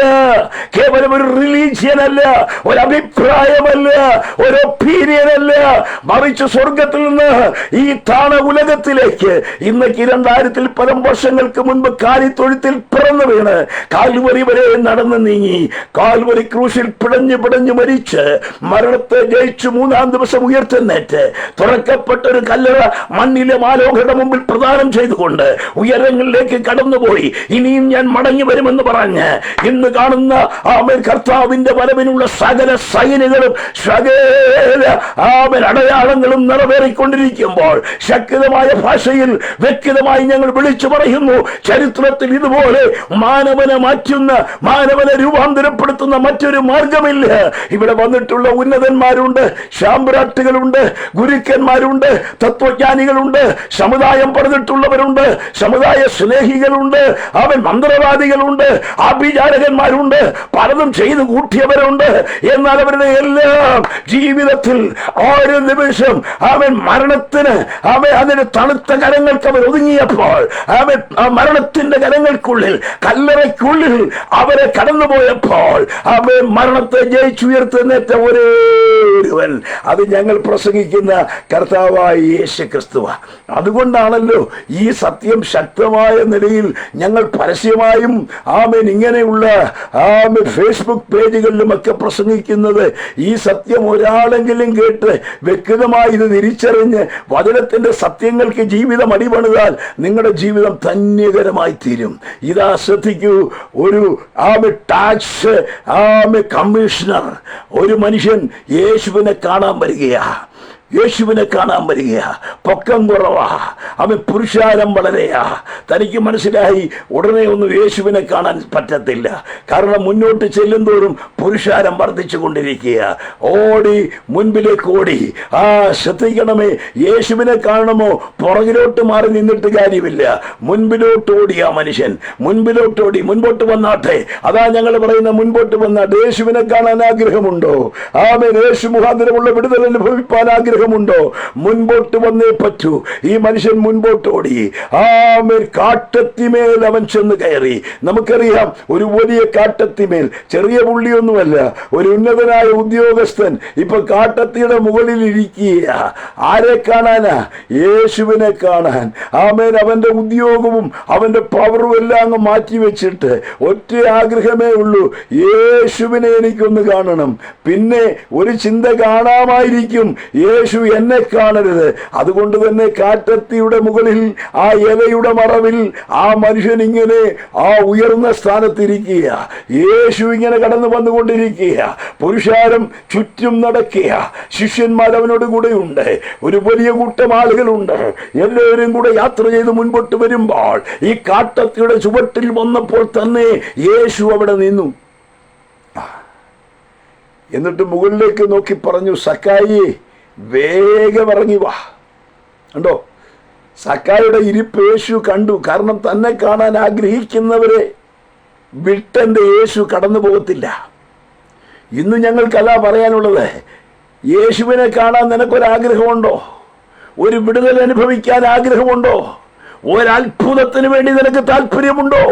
കേവലം ഒരു റിലീജിയൻ അല്ല, ഒരു അഭിപ്രായമല്ല, ഒരു ഒപ്പീനിയൻ അല്ല, മറിച്ച് സ്വർഗത്തിൽ നിന്ന് ഈ താണ ഉലകത്തിലേക്ക് ഇന്നേക്ക് 2000 പരം വർഷങ്ങൾക്ക് മുൻപ് കാലിത്തൊഴുത്തിൽ പിറന്നു വീണ് കാൽവരി വരെ നടന്നു നീങ്ങി, കാൽവരി ക്രൂശിൽ പിടഞ്ഞു മരിച്ച് മരണത്തെ ജയിച്ചു 3-ാം ദിവസം ഉയർത്തെന്നേറ്റ് തുറക്കപ്പെട്ട ഒരു കല്ലറ മണ്ണിലെ മാലോകരുടെ മുമ്പിൽ പ്രദാനം ചെയ്തുകൊണ്ട് ഉയരങ്ങളിലേക്ക് കടന്നുപോയി. ഇനിയും ഞാൻ മടങ്ങി വരുമെന്ന് പറഞ്ഞ് ഇന്ന് കാണുന്ന കർത്താവിന്റെ വരവിനുള്ള സകല സൈനികളും സകല അടയാളങ്ങളും നിറവേറിക്കൊണ്ടിരിക്കുമ്പോൾ ശക്തമായ ഭാഷയിൽ വ്യക്തമായി ഞങ്ങൾ വിളിച്ചു പറയുന്നു, ചരിത്രത്തിൽ ഇതുപോലെ മാനവനെ മാറ്റുന്ന, മാനവനെ രൂപാന്തരപ്പെടുത്തുന്ന മറ്റൊരു മാർഗമില്ല. ഇവിടെ വന്നിട്ടുള്ള ഉന്നതന്മാരുണ്ട്, ശാമ്പ്രാട്ടുകളുണ്ട്, ഗുരുക്കന്മാരുണ്ട്, തത്വജ്ഞാനികളുണ്ട്, സമുദായം പറഞ്ഞിട്ടുള്ളവരുണ്ട്, സമുദായ സ്നേഹികളുണ്ട്, മന്ത്രവാദികളുണ്ട്, ആഭിചാരകന്മാരുണ്ട്, പലതും ചെയ്തു കൂട്ടിയവരുണ്ട്. എന്നാൽ അവരുടെ എല്ലാം ജീവിതത്തിൽ ഓരോ നിമിഷം മരണത്തിന് അതിന് തണുത്ത കരങ്ങൾക്ക് അവർ ഒതുങ്ങിയപ്പോൾ, മരണത്തിന്റെ കരങ്ങൾക്കുള്ളിൽ, കല്ലറയ്ക്കുള്ളിൽ അവരെ കടന്നുപോയപ്പോൾ മരണത്തെ ജയിച്ചുയർത്തുന്നേറ്റ ഒരേ ഒരുവൻ, അത് ഞങ്ങൾ പ്രസംഗിക്കുന്ന കർത്താവായ യേശു ക്രിസ്തുവ. അതുകൊണ്ടാണല്ലോ ഈ സത്യം ശക്തമായ നിലയിൽ ഞങ്ങൾ പരസ്യമായും ഇങ്ങനെയുള്ള ഫേസ്ബുക്ക് പേജുകളിലും ഒക്കെ പ്രസംഗിക്കുന്നത്. ഈ സത്യം ഒരാളെങ്കിലും കേട്ട് വ്യക്തമായി ഇത് തിരിച്ചറിഞ്ഞ് വചനത്തിന്റെ സത്യങ്ങൾക്ക് ജീവിതം അടിപണിതാൽ നിങ്ങളുടെ ജീവിതം ധന്യകരമായി തീരും. ഇതാ ശ്രദ്ധിക്കൂ, ഒരു ടാക്സ് കമ്മീഷണർ ഒരു മനുഷ്യൻ യേശുവിനെ കാണാൻ വരികയാ. പൊക്കം കുറവാ, പുരുഷാരം വളരെയാ. തനിക്ക് മനസ്സിലായി ഉടനെ ഒന്നും യേശുവിനെ കാണാൻ പറ്റത്തില്ല. കാരണം മുന്നോട്ട് ചെല്ലും തോറും പുരുഷാരം വർദ്ധിച്ചു കൊണ്ടിരിക്കുക. ഓടി മുൻപിലേക്ക് ഓടി. ശ്രദ്ധിക്കണമേ, യേശുവിനെ കാണണമോ പുറകിലോട്ട് മാറി നിന്നിട്ട് കാര്യമില്ല. മുൻപിലോട്ട് ഓടി ആ മനുഷ്യൻ, മുൻപിലോട്ടോടി. മുൻപോട്ട് വന്നാട്ടെ. അതാ ഞങ്ങൾ പറയുന്ന മുൻപോട്ട് വന്നാട്ടെ. യേശുവിനെ കാണാൻ ആഗ്രഹമുണ്ടോ? യേശു മുഖാന്തരമുള്ള വിടുതൽ അനുഭവിപ്പാൻ ആഗ്രഹം ആഗ്രഹമുണ്ടോ മുൻപോട്ട് വന്നേ പറ്റൂ. ഈ മനുഷ്യൻ മുൻപോട്ടോടി. ആമേൻ. കാട്ടത്തിമേൽ അവൻ ചെന്ന് കയറി. നമുക്കറിയാം, ഒരു വലിയ കാട്ടത്തിമേൽ, ചെറിയ പുള്ളിയൊന്നുമല്ല, ഒരു ഉന്നതനായ ഉദ്യോഗസ്ഥൻ ഇപ്പൊ കാട്ടത്തിയുടെ മുകളിൽ ഇരിക്കുക. ആരെ കാണാനാ? യേശുവിനെ കാണാൻ. ആമേൻ. അവന്റെ ഉദ്യോഗവും അവന്റെ പവറും എല്ലാം അങ്ങ് മാറ്റിവെച്ചിട്ട് ഒറ്റ ആഗ്രഹമേ ഉള്ളൂ, യേശുവിനെ എനിക്കൊന്ന് കാണണം. പിന്നെ ഒരു ചിന്ത കാണാമായിരിക്കും, യേശു എന്നെ കാണരുത്. അതുകൊണ്ട് തന്നെ കാട്ടത്തിയുടെ മുകളിൽ ആ ഇലയുടെ മറവിൽ ആ മനുഷ്യൻ ഇങ്ങനെ ആ ഉയർന്ന സ്ഥാനത്തിരിക്കുക. യേശു ഇങ്ങനെ കടന്നു വന്നുകൊണ്ടിരിക്കുക. പുരുഷാരം ചുറ്റും നടക്കുക. ശിഷ്യന്മാർ അവനോട് കൂടെ ഉണ്ട്. ഒരു വലിയ കൂട്ടം ആളുകളുണ്ട്. എല്ലാവരും കൂടെ യാത്ര ചെയ്ത് മുൻപോട്ട് വരുമ്പോൾ ഈ കാട്ടത്തിയുടെ ചുവട്ടിൽ വന്നപ്പോൾ തന്നെ യേശു അവിടെ നിന്നു. എന്നിട്ട് മുകളിലേക്ക് നോക്കി പറഞ്ഞു, സക്കായി, വേഗം ഇറങ്ങി വാ. കണ്ടോ, സക്കായിയുടെ ഇരിപ്പ് യേശു കണ്ടു. കാരണം തന്നെ കാണാൻ ആഗ്രഹിക്കുന്നവരെ വിട്ടെന്റെ യേശു കടന്നു പോകത്തില്ല. ഇന്ന് ഞങ്ങൾക്കല്ല പറയാനുള്ളത്. യേശുവിനെ കാണാൻ നിനക്കൊരാഗ്രഹമുണ്ടോ? ഒരു വിടുതൽ അനുഭവിക്കാൻ ആഗ്രഹമുണ്ടോ? ഒരത്ഭുതത്തിന് വേണ്ടി നിനക്ക് താല്പര്യമുണ്ടോ?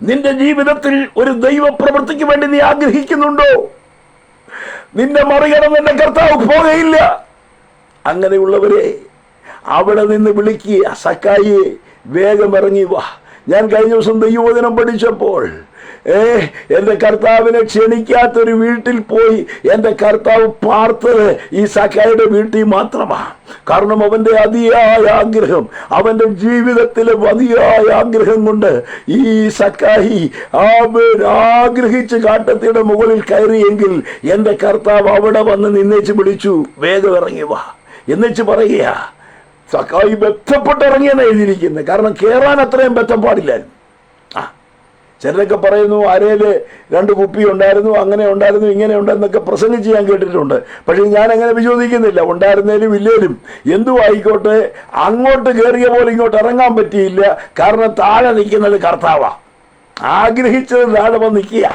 നിന്റെ ജീവിതത്തിൽ ഒരു ദൈവപ്രവൃത്തിക്ക് വേണ്ടി നീ ആഗ്രഹിക്കുന്നുണ്ടോ? നിന്നെ മറികടന്ന് നിന്റെ കർത്താവ് പോകയില്ല. അങ്ങനെയുള്ളവരെ അവിടെ നിന്ന് വിളിക്കുക, സക്കായിയെ, വേഗം ഇറങ്ങി വാ. ഞാൻ കഴിഞ്ഞ ദിവസം ദൈവവചനം പഠിച്ചപ്പോൾ എൻ്റെ കർത്താവിനെ ക്ഷണിക്കാത്തൊരു വീട്ടിൽ പോയി എൻ്റെ കർത്താവ് പാർത്തത് ഈ സക്കായിയുടെ വീട്ടിൽ മാത്രമാണ്. കാരണം അവൻ്റെ അതിയായ ആഗ്രഹം, അവൻ്റെ ജീവിതത്തിലെ അതിയായ ആഗ്രഹം കൊണ്ട് ഈ സക്കായി ആഗ്രഹിച്ച് കാട്ടത്തിയുടെ മുകളിൽ കയറിയെങ്കിൽ എൻ്റെ കർത്താവ് അവിടെ വന്ന് നിന്നേച്ച് വിളിച്ചു, വേഗം ഇറങ്ങി വാ എന്നുവെച്ച് പറയുക. സക്കായി ബന്ധപ്പെട്ടിറങ്ങിയെന്ന് എഴുതിയിരിക്കുന്നത്. കാരണം കയറാൻ അത്രയും ബന്ധപ്പാടില്ലായിരുന്നു. ചിലരൊക്കെ പറയുന്നു അരയില് 2 കുപ്പി ഉണ്ടായിരുന്നു, അങ്ങനെ ഉണ്ടായിരുന്നു, ഇങ്ങനെ ഉണ്ടെന്നൊക്കെ പ്രസംഗിച്ച് ഞാൻ കേട്ടിട്ടുണ്ട്. പക്ഷെ ഞാൻ അങ്ങനെ വിശ്വസിക്കുന്നില്ല. ഉണ്ടായിരുന്നേലും ഇല്ലേലും എന്തു ആയിക്കോട്ടെ, അങ്ങോട്ട് കയറിയ പോലെ ഇങ്ങോട്ട് ഇറങ്ങാൻ പറ്റിയില്ല. കാരണം താഴെ നിൽക്കുന്നത് കർത്താവാ. ആഗ്രഹിച്ചത് താഴെ വന്ന് നിൽക്കുക.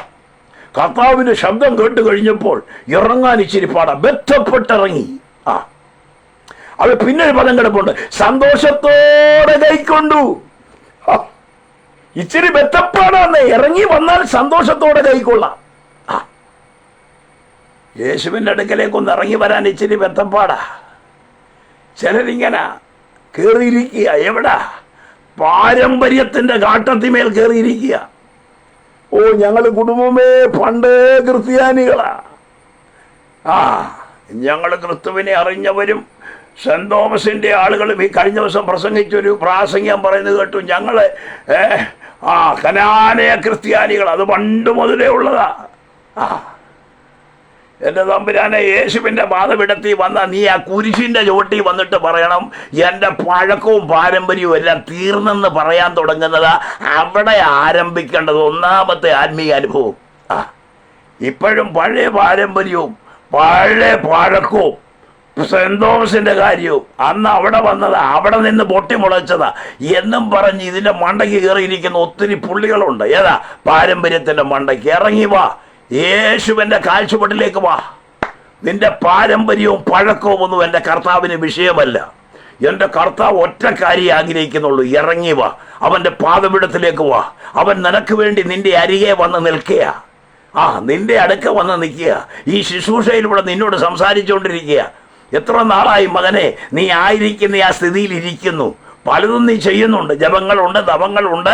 കർത്താവിന്റെ ശബ്ദം കേട്ട് കഴിഞ്ഞപ്പോൾ ഇറങ്ങാൻ ഇച്ചിരി പാടാ. ബന്ധപ്പെട്ടിറങ്ങി. അത് പിന്നെ ഒരു പദം കിടപ്പുണ്ട്, സന്തോഷത്തോടെ കൈക്കൊണ്ടു. ഇച്ചിരി ബന്ധപ്പാടാന്ന്. ഇറങ്ങി വന്നാൽ സന്തോഷത്തോടെ കൈക്കൊള്ളാം. യേശുവിൻ്റെ അടുക്കലേക്കൊന്ന് ഇറങ്ങി വരാൻ ഇച്ചിരി ബന്ധപ്പാടാ. ചിലരിങ്ങനെ കയറിയിരിക്കുക. എവിടാ? പാരമ്പര്യത്തിന്റെ കാട്ടത്തിമേൽ കയറിയിരിക്കുക. ഓ, ഞങ്ങൾ കുടുംബമേ പണ്ടേ ക്രിസ്ത്യാനികളാ. ഞങ്ങൾ ക്രിസ്തുവിനെ അറിഞ്ഞവരും സെന്റ് തോമസിന്റെ ആളുകളും ഈ കഴിഞ്ഞ ദിവസം പ്രസംഗിച്ചൊരു പ്രാസംഗികം പറയുന്നത് കേട്ടു. ഞങ്ങള് കനാനയ ക്രിസ്ത്യാനികൾ, അത് പണ്ട് മുതലേ ഉള്ളതാ. എൻ്റെ തമ്പുരാനെ, യേശുവിൻ്റെ പാദപീഠത്തിൽ വന്ന നീ ആ കുരിശിൻ്റെ ചുവട്ടിൽ വന്നിട്ട് പറയണം, എൻ്റെ പഴക്കവും പാരമ്പര്യവും എല്ലാം തീർന്നെന്ന് പറയാൻ തുടങ്ങുന്നതാ അവിടെ ആരംഭിക്കേണ്ടത് ഒന്നാമത്തെ ആത്മീയ അനുഭവം. ഇപ്പോഴും പഴയ പാരമ്പര്യവും പഴയ പഴക്കവും സെന്റ് തോമസിന്റെ കാര്യവും അന്ന് അവിടെ വന്നതാ, അവിടെ നിന്ന് പൊട്ടിമുളച്ചതാ എന്നും പറഞ്ഞ് ഇതിന്റെ മണ്ടയ്ക്ക് കയറിയിരിക്കുന്ന ഒത്തിരി പുള്ളികളുണ്ട്. ഏതാ? പാരമ്പര്യത്തിന്റെ മണ്ടയ്ക്ക്. ഇറങ്ങി വാ, യേശുവിന്റെ കാഴ്ചപ്പാടിലേക്ക് വാ. നിന്റെ പാരമ്പര്യവും പഴക്കവും ഒന്നും എൻ്റെ കർത്താവിന് വിഷയമല്ല. എൻ്റെ കർത്താവ് ഒറ്റ കാര്യം ആഗ്രഹിക്കുന്നുള്ളൂ, ഇറങ്ങി വാ, അവൻ്റെ പാദപീഠത്തിലേക്ക് വാ. അവൻ നിനക്ക് വേണ്ടി നിന്റെ അരികെ വന്ന് നിൽക്കുക. നിന്റെ അടുക്ക വന്ന് നിൽക്കുക. ഈ ശുശ്രൂഷയിലൂടെ നിന്നോട് സംസാരിച്ചുകൊണ്ടിരിക്കുക. എത്ര നാളായി മകനെ നീ ആയിരിക്കുന്ന ആ സ്ഥിതിയിൽ ഇരിക്കുന്നു. പലതും നീ ചെയ്യുന്നുണ്ട്, ജപങ്ങളുണ്ട്, തപങ്ങളുണ്ട്,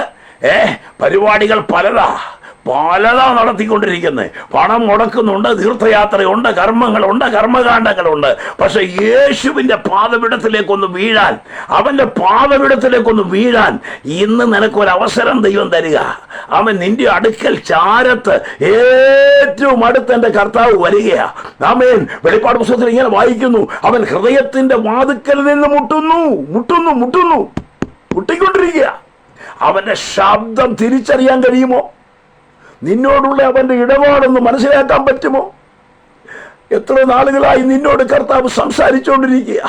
പരിപാടികൾ പലതാ നടത്തിക്കൊണ്ടിരിക്കുന്നത്. പണം മുടക്കുന്നുണ്ട്, തീർത്ഥയാത്രയുണ്ട്, കർമ്മങ്ങളുണ്ട്, കർമ്മകാണ്ഡങ്ങളുണ്ട്. പക്ഷെ യേശുവിൻ്റെ പാദപീഠത്തിലേക്കൊന്ന് വീഴാൻ, അവൻ്റെ പാദപീഠത്തിലേക്കൊന്ന് വീഴാൻ ഇന്ന് നിനക്കൊരവസരം ദൈവം തരിക. അവൻ നിന്റെ അടുക്കൽ ചാരത്ത് ഏറ്റവും അടുത്ത് എൻ്റെ കർത്താവ് വരികയാ. ആമേൻ. വെളിപ്പാട് പുസ്തകത്തിൽ ഇങ്ങനെ വായിക്കുന്നു, അവൻ ഹൃദയത്തിന്റെ വാതിക്കൽ നിന്ന് മുട്ടിക്കൊണ്ടിരിക്കുക. അവന്റെ ശബ്ദം തിരിച്ചറിയാൻ കഴിയുമോ? നിന്നോടുള്ള അവന്റെ ഇടപാടൊന്ന് മനസ്സിലാക്കാൻ പറ്റുമോ? എത്ര നാളുകളായി നിന്നോട് കർത്താവ് സംസാരിച്ചുകൊണ്ടിരിക്കുക.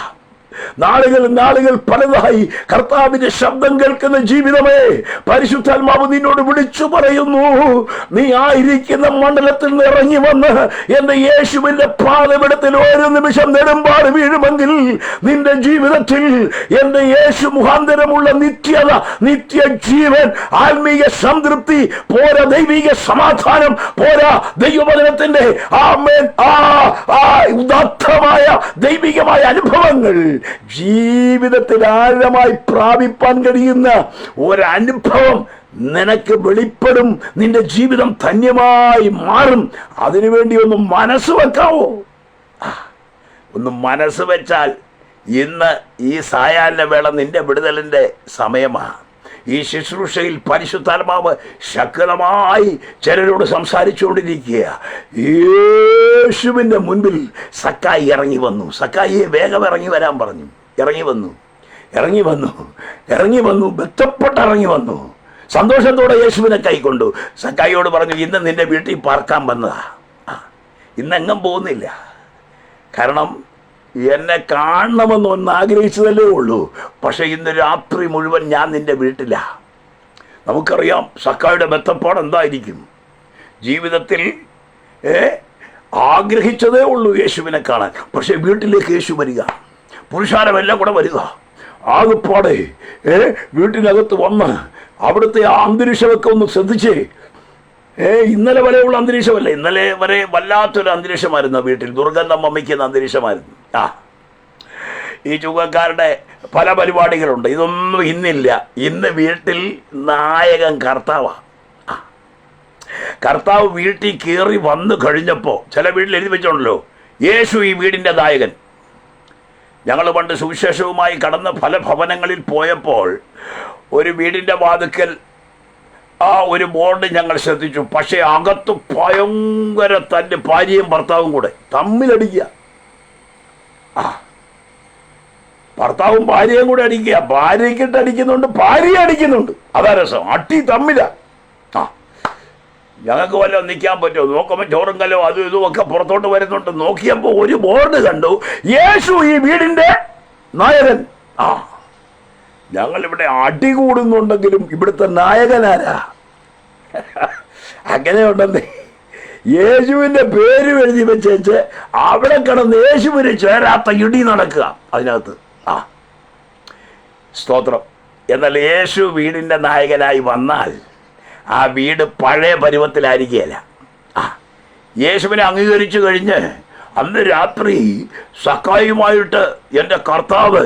നാളുകൾ പലതായി കർത്താവിന്റെ ശബ്ദം കേൾക്കുന്ന ജീവിതമേ, പരിശുദ്ധാത്മാവ് നിന്നോട് വിളിച്ചു പറയുന്നു, നീ ആയിരിക്കുന്ന മണ്ഡലത്തിൽ നിന്ന് ഇറങ്ങി വന്ന് എന്റെ യേശുവിന്റെ പാദപീഠത്തിൽ ഒരു നിമിഷം നെടുമ്പാട് വീഴുമെങ്കിൽ നിന്റെ ജീവിതത്തിൽ എന്റെ യേശു മുഖാന്തരമുള്ള നിത്യത, നിത്യജീവൻ, ആത്മീയ സംതൃപ്തി പോരാ, ദൈവിക സമാധാനം പോരാ, ദൈവവചനത്തിന്റെ ആമേൻ ഉദാത്തമായ ദൈവികമായ അനുഭവങ്ങൾ ജീവിതത്തിൽ ആഴമായി പ്രാപിപ്പാൻ കഴിയുന്ന ഒരനുഭവം നിനക്ക് വെളിപ്പെടും. നിന്റെ ജീവിതം ധന്യമായി മാറും. അതിനുവേണ്ടി ഒന്ന് മനസ്സ് വെക്കാവോ? ഒന്ന് മനസ്സ് വെച്ചാൽ ഇന്ന് ഈ സായാഹ്ന വേള നിന്റെ വിടുതലിന്റെ സമയമാണ്. ഈ ശുശ്രൂഷയിൽ പരിശുദ്ധാത്മാവ് ശക്തമായി ചിലരോട് സംസാരിച്ചുകൊണ്ടിരിക്കുക. യേശുവിൻ്റെ മുൻപിൽ സക്കായി ഇറങ്ങി വന്നു. സക്കായിയെ വേഗം ഇറങ്ങി വരാൻ പറഞ്ഞു. ഇറങ്ങി വന്നു, ബന്ധപ്പെട്ട് ഇറങ്ങി വന്നു. സന്തോഷത്തോടെ യേശുവിനെ കൈക്കൊണ്ടു. സക്കായിയോട് പറഞ്ഞു, ഇന്ന് നിന്റെ വീട്ടിൽ പാർക്കാൻ വന്നതാ, ഇന്നെങ്ങും പോകുന്നില്ല. കാരണം എന്നെ കാണണമെന്ന് ഒന്ന് ആഗ്രഹിച്ചതല്ലേ ഉള്ളൂ. പക്ഷെ ഇന്ന് രാത്രി മുഴുവൻ ഞാൻ നിന്റെ വീട്ടിലാ. നമുക്കറിയാം സക്കായിയുടെ ബന്ധപ്പാട് എന്തായിരിക്കും. ജീവിതത്തിൽ ആഗ്രഹിച്ചതേ ഉള്ളൂ യേശുവിനെ കാണാൻ. പക്ഷെ വീട്ടിലേക്ക് യേശു വരിക, പുരുഷാരമെല്ലാം കൂടെ വരിക. ആകെപ്പാടെ വീട്ടിനകത്ത് വന്ന് അവിടുത്തെ ആ അന്തരീക്ഷമൊക്കെ ഒന്ന് ശ്രദ്ധിച്ചേ. ഇന്നലെ വരെയുള്ള അന്തരീക്ഷമല്ല, ഇന്നലെ വരെ വല്ലാത്തൊരു അന്തരീക്ഷമായിരുന്നു വീട്ടിൽ, ദുർഗന്ധം വമിക്കുന്ന അന്തരീക്ഷമായിരുന്നു. ഈ ചുങ്കക്കാരുടെ പല പരിപാടികളുണ്ട്, ഇതൊന്നും ഇന്നില്ല. ഇന്ന് വീട്ടിൽ നായകൻ കർത്താവാണ്. കർത്താവ് വീട്ടിൽ കയറി വന്നു കഴിഞ്ഞപ്പോൾ ചില വീട്ടിൽ എഴുതി വെച്ചോണ്ടല്ലോ, യേശു ഈ വീടിൻ്റെ നായകൻ. ഞങ്ങൾ പണ്ട് സുവിശേഷവുമായി കടന്ന പല ഭവനങ്ങളിൽ പോയപ്പോൾ ഒരു വീടിൻ്റെ വാതിക്കൽ ഒരു ബോർഡ് ഞങ്ങൾ ശ്രദ്ധിച്ചു. പക്ഷേ അകത്ത് ഭയങ്കര തൻ്റെ ഭാര്യയും ഭർത്താവും കൂടെ തമ്മിലടിക്കുക. ഭർത്താവും ഭാര്യയും കൂടെ അടിക്കുക. ഭാര്യയ്ക്കിട്ട് അടിക്കുന്നുണ്ട്, ഭാര്യ അടിക്കുന്നുണ്ട്. അതാ രസം, അടി തമ്മില. ഞങ്ങൾക്ക് വല്ലതും നിൽക്കാൻ പറ്റുമോ? നോക്കുമ്പോൾ ചോറും കല്ലോ അതും ഇതും ഒക്കെ പുറത്തോട്ട് വരുന്നുണ്ട്. നോക്കിയപ്പോൾ ഒരു ബോർഡ് കണ്ടു, യേശു ഈ വീടിൻ്റെ നായകൻ. ഞങ്ങളിവിടെ അടി കൂടുന്നുണ്ടെങ്കിലും ഇവിടുത്തെ നായകനാരാ? അങ്ങനെ ഉണ്ടെന്നേ. യേശുവിൻ്റെ പേര് എഴുതി വെച്ചേച്ച് അവിടെ കിടന്ന് യേശുവിന് ചേരാത്ത ഇടി നടക്കുക അതിനകത്ത്. സ്തോത്രം. എന്നാൽ യേശു വീടിൻ്റെ നായകനായി വന്നാൽ ആ വീട് പഴയ പരുവത്തിലായിരിക്കുകയല്ല. യേശുവിനെ അംഗീകരിച്ചു കഴിഞ്ഞ് അന്ന് രാത്രി സക്കായിയുമായിട്ട് എൻ്റെ കർത്താവ്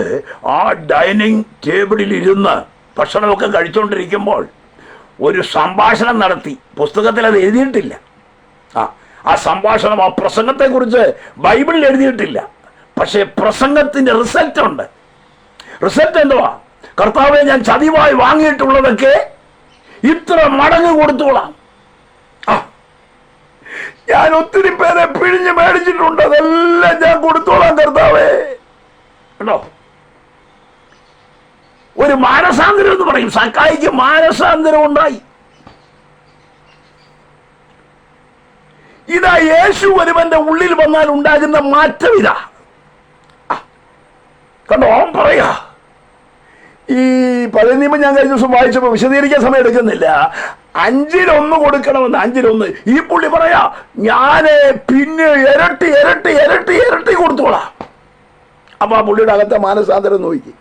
ആ ഡൈനിങ് ടേബിളിൽ ഇരുന്ന് ഭക്ഷണമൊക്കെ കഴിച്ചുകൊണ്ടിരിക്കുമ്പോൾ ഒരു സംഭാഷണം നടത്തി. പുസ്തകത്തിൽ അത് എഴുതിയിട്ടില്ല. ആ സംഭാഷണം, ആ പ്രസംഗത്തെക്കുറിച്ച് ബൈബിളിൽ എഴുതിയിട്ടില്ല. പക്ഷേ പ്രസംഗത്തിൻ്റെ റിസൾട്ട് ഉണ്ട്. റിസൾട്ട് എന്തുവാ? കർത്താവെ, ഞാൻ ചതിവായി വാങ്ങിയിട്ടുള്ളതൊക്കെ ഇത്ര മടങ്ങ് കൊടുത്തോളാം. ഞാൻ ഒത്തിരി പേരെ പിഴിഞ്ഞ് മേടിച്ചിട്ടുണ്ട്, അതെല്ലാം ഞാൻ കൊടുത്തോളാം കർത്താവേ. കേട്ടോ, ഒരു മാനസാന്തരം എന്ന് പറയും. സക്കായിക്ക് മാനസാന്തരം ഉണ്ടായി. ഇതാ യേശു ഒരുവന്റെ ഉള്ളിൽ വന്നാൽ ഉണ്ടാകുന്ന മാറ്റം. ഇതാ കണ്ടോ, അവൻ പറയാ. ഈ പഴയ നിയമം ഞാൻ കഴിഞ്ഞ ദിവസം വായിച്ചപ്പോൾ വിശദീകരിക്കാൻ സമയം എടുക്കുന്നില്ല. 5-1 കൊടുക്കണമെന്ന്. 5-1 ഈ പുള്ളി പറയാ, ഞാന് പിന്നെ ഇരട്ടി ഇരട്ടി ഇരട്ടി ഇരട്ടി കൊടുത്തോളാം. അപ്പൊ ആ പുള്ളിയുടെ അകത്തെ മാനസാന്തരം നോക്കി.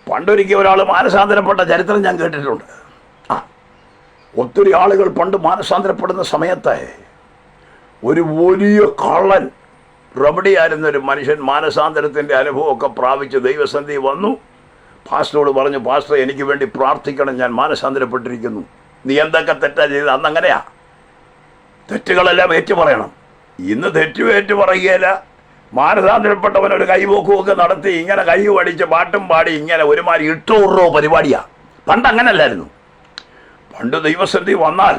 പണ്ടൊരിക്കൽ ഒരാൾ മാനസാന്തരപ്പെട്ട ചരിത്രം ഞാൻ കേട്ടിട്ടുണ്ട്. ഒത്തിരി ആളുകൾ പണ്ട് മാനസാന്തരപ്പെടുന്ന സമയത്ത് ഒരു വലിയ കള്ളൻ, റബഡിയായിരുന്നൊരു മനുഷ്യൻ മാനസാന്തരത്തിൻ്റെ അനുഭവമൊക്കെ പ്രാപിച്ച് ദൈവസന്ധി വന്നു. പാസ്റ്ററോട് പറഞ്ഞു, പാസ്റ്റർ എനിക്ക് വേണ്ടി പ്രാർത്ഥിക്കണം, ഞാൻ മാനസാന്തരപ്പെട്ടിരിക്കുന്നു. നീ എന്തൊക്കെ തെറ്റാ ചെയ്ത്? അന്നങ്ങനെയാ, തെറ്റുകളെല്ലാം ഏറ്റു പറയണം. ഇന്ന് തെറ്റും ഏറ്റു പറയുകയില്ല. മാനസാന്തരപ്പെട്ടവനൊരു കൈപോക്കുമൊക്കെ നടത്തി ഇങ്ങനെ കൈ പഠിച്ച് പാട്ടും പാടി ഇങ്ങനെ ഒരുമാതിരി ഇട്ടോ പരിപാടിയാ. പണ്ട് അങ്ങനല്ലായിരുന്നു. പണ്ട് ദൈവസന്ധി വന്നാൽ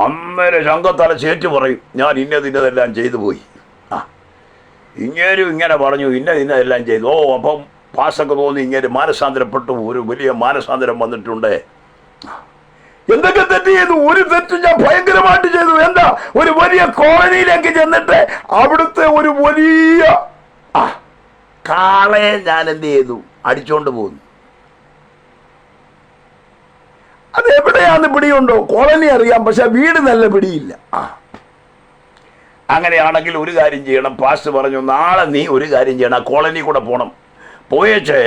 അന്നേരം ശങ്കത്തല ചേറ്റു പറയും, ഞാൻ ഇന്നതെല്ലാം ചെയ്തു പോയി. ഇങ്ങനെ പറഞ്ഞു, ഇന്നതെല്ലാം ചെയ്തു. അപ്പം പാസൊക്കെ തോന്നി ഇങ്ങനെ മാനസാന്തരപ്പെട്ടു, ഒരു വലിയ മാനസാന്തരം വന്നിട്ടുണ്ട്. എന്തൊക്കെ തെറ്റ് ചെയ്തു? ഒരു തെറ്റ് ഞാൻ ഭയങ്കരമായിട്ട് ചെയ്തു. എന്താ? ഒരു വലിയ കോളനിയിലേക്ക് ചെന്നിട്ട് അവിടുത്തെ ഒരു വലിയ കാളയെ ഞാൻ എന്ത് ചെയ്തു? അടിച്ചോണ്ട് പോകുന്നു. അതെവിടെയാന്ന് പിടിയുണ്ടോ? കോളനി അറിയാം, പക്ഷെ വീട് നല്ല പിടിയില്ല. അങ്ങനെയാണെങ്കിൽ ഒരു കാര്യം ചെയ്യണം. പാസ്റ്റർ പറഞ്ഞു, നാളെ നീ ഒരു കാര്യം ചെയ്യണം, കോളനി കൂടെ പോകണം. പോയേച്ച്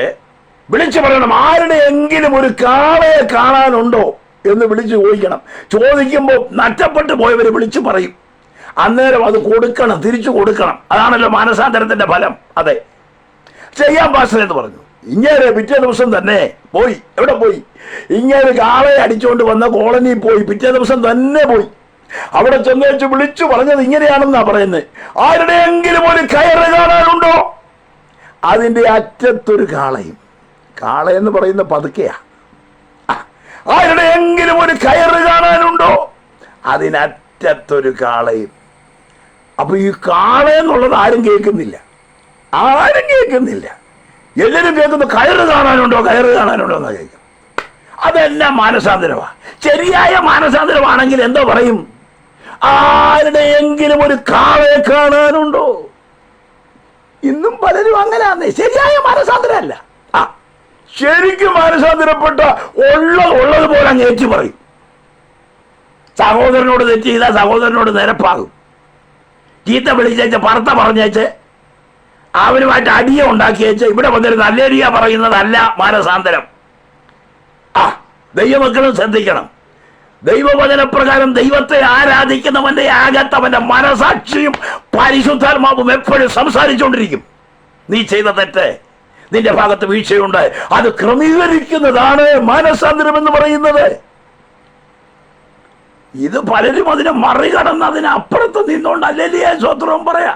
വിളിച്ചു പറയണം, ആരുടെയെങ്കിലും ഒരു കാളയെ കാണാനുണ്ടോ എന്ന് വിളിച്ചു ചോദിക്കണം. ചോദിക്കുമ്പോൾ നഷ്ടപ്പെട്ടു പോയവർ വിളിച്ചു പറയും. അന്നേരം അത് കൊടുക്കണം, തിരിച്ചു കൊടുക്കണം. അതാണല്ലോ മാനസാന്തരത്തിന്റെ ഫലം. അതെ, ചെയ്യാൻ പാസ്റ്റർ എന്ന് പറഞ്ഞു. ഇങ്ങനെ പിറ്റേ ദിവസം തന്നെ പോയി. എവിടെ പോയി? ഇങ്ങനെ കാളയെ അടിച്ചുകൊണ്ട് വന്ന കോളനിയിൽ പോയി. പിറ്റേ ദിവസം തന്നെ പോയി. അവിടെ ചെന്നേച്ച് വിളിച്ചു പറഞ്ഞത് ഇങ്ങനെയാണെന്നാ പറയുന്നത്, ആരുടെയെങ്കിലും ഒരു കയറ് കാണാനുണ്ടോ? അതിന്റെ അറ്റത്തൊരു കാളയും. കാള എന്ന് പറയുന്ന പതുക്കെയാ. ആരുടെയെങ്കിലും ഒരു കയറ് കാണാനുണ്ടോ? അതിനറ്റത്തൊരു കാളയും. അപ്പൊ ഈ കാള എന്നുള്ളത് ആരും കേൾക്കുന്നില്ല. എല്ലാവരും കേൾക്കുന്നു, കയറ് കാണാനുണ്ടോ, കയറ് കാണാനുണ്ടോ എന്നാ കേൾക്കും. അതെല്ലാം മാനസാന്തരമാ. ശരിയായ മാനസാന്തരമാണെങ്കിൽ എന്തോ പറയും? ആരുടെയെങ്കിലും ഒരു കാളയെ കാണാനുണ്ടോ? ഇന്നും പലരും അങ്ങനെയാന്നേ. ശരിയായ മാനസാന്തരമല്ല. ശരിക്കും മാനസാന്തരപ്പെട്ട ഉള്ളതുപോലെ അങ്ങ് ഏറ്റി പറയും. സഹോദരനോട് തെറ്റ് ചെയ്താൽ സഹോദരനോട് നിരപ്പാകും. ചീത്ത വിളിച്ചേച്ച് ഭർത്ത പറഞ്ഞേച്ച് അവനുമായിട്ട് അടിയ ഉണ്ടാക്കിയേച്ച് ഇവിടെ വന്നിരുന്ന അല്ലേരിയ പറയുന്നതല്ല മാനസാന്തരം. ദൈവമക്കളും ശ്രദ്ധിക്കണം. ദൈവവചനപ്രകാരം ദൈവത്തെ ആരാധിക്കുന്നവന്റെ അകത്തവന്റെ മനസാക്ഷിയും പരിശുദ്ധാത്മാവും എപ്പോഴും സംസാരിച്ചുകൊണ്ടിരിക്കും. നീ ചെയ്ത തെറ്റ്, നിന്റെ ഭാഗത്ത് വീഴ്ചയുണ്ട്, അത് ക്രമീകരിക്കുന്നതാണ് മാനസാന്തരം എന്ന് പറയുന്നത്. ഇത് പലരും അതിനെ മറികടന്ന് അതിനപ്പുറത്ത് നിന്നുകൊണ്ട് അല്ലേലിയ സ്വത്രം പറയാ.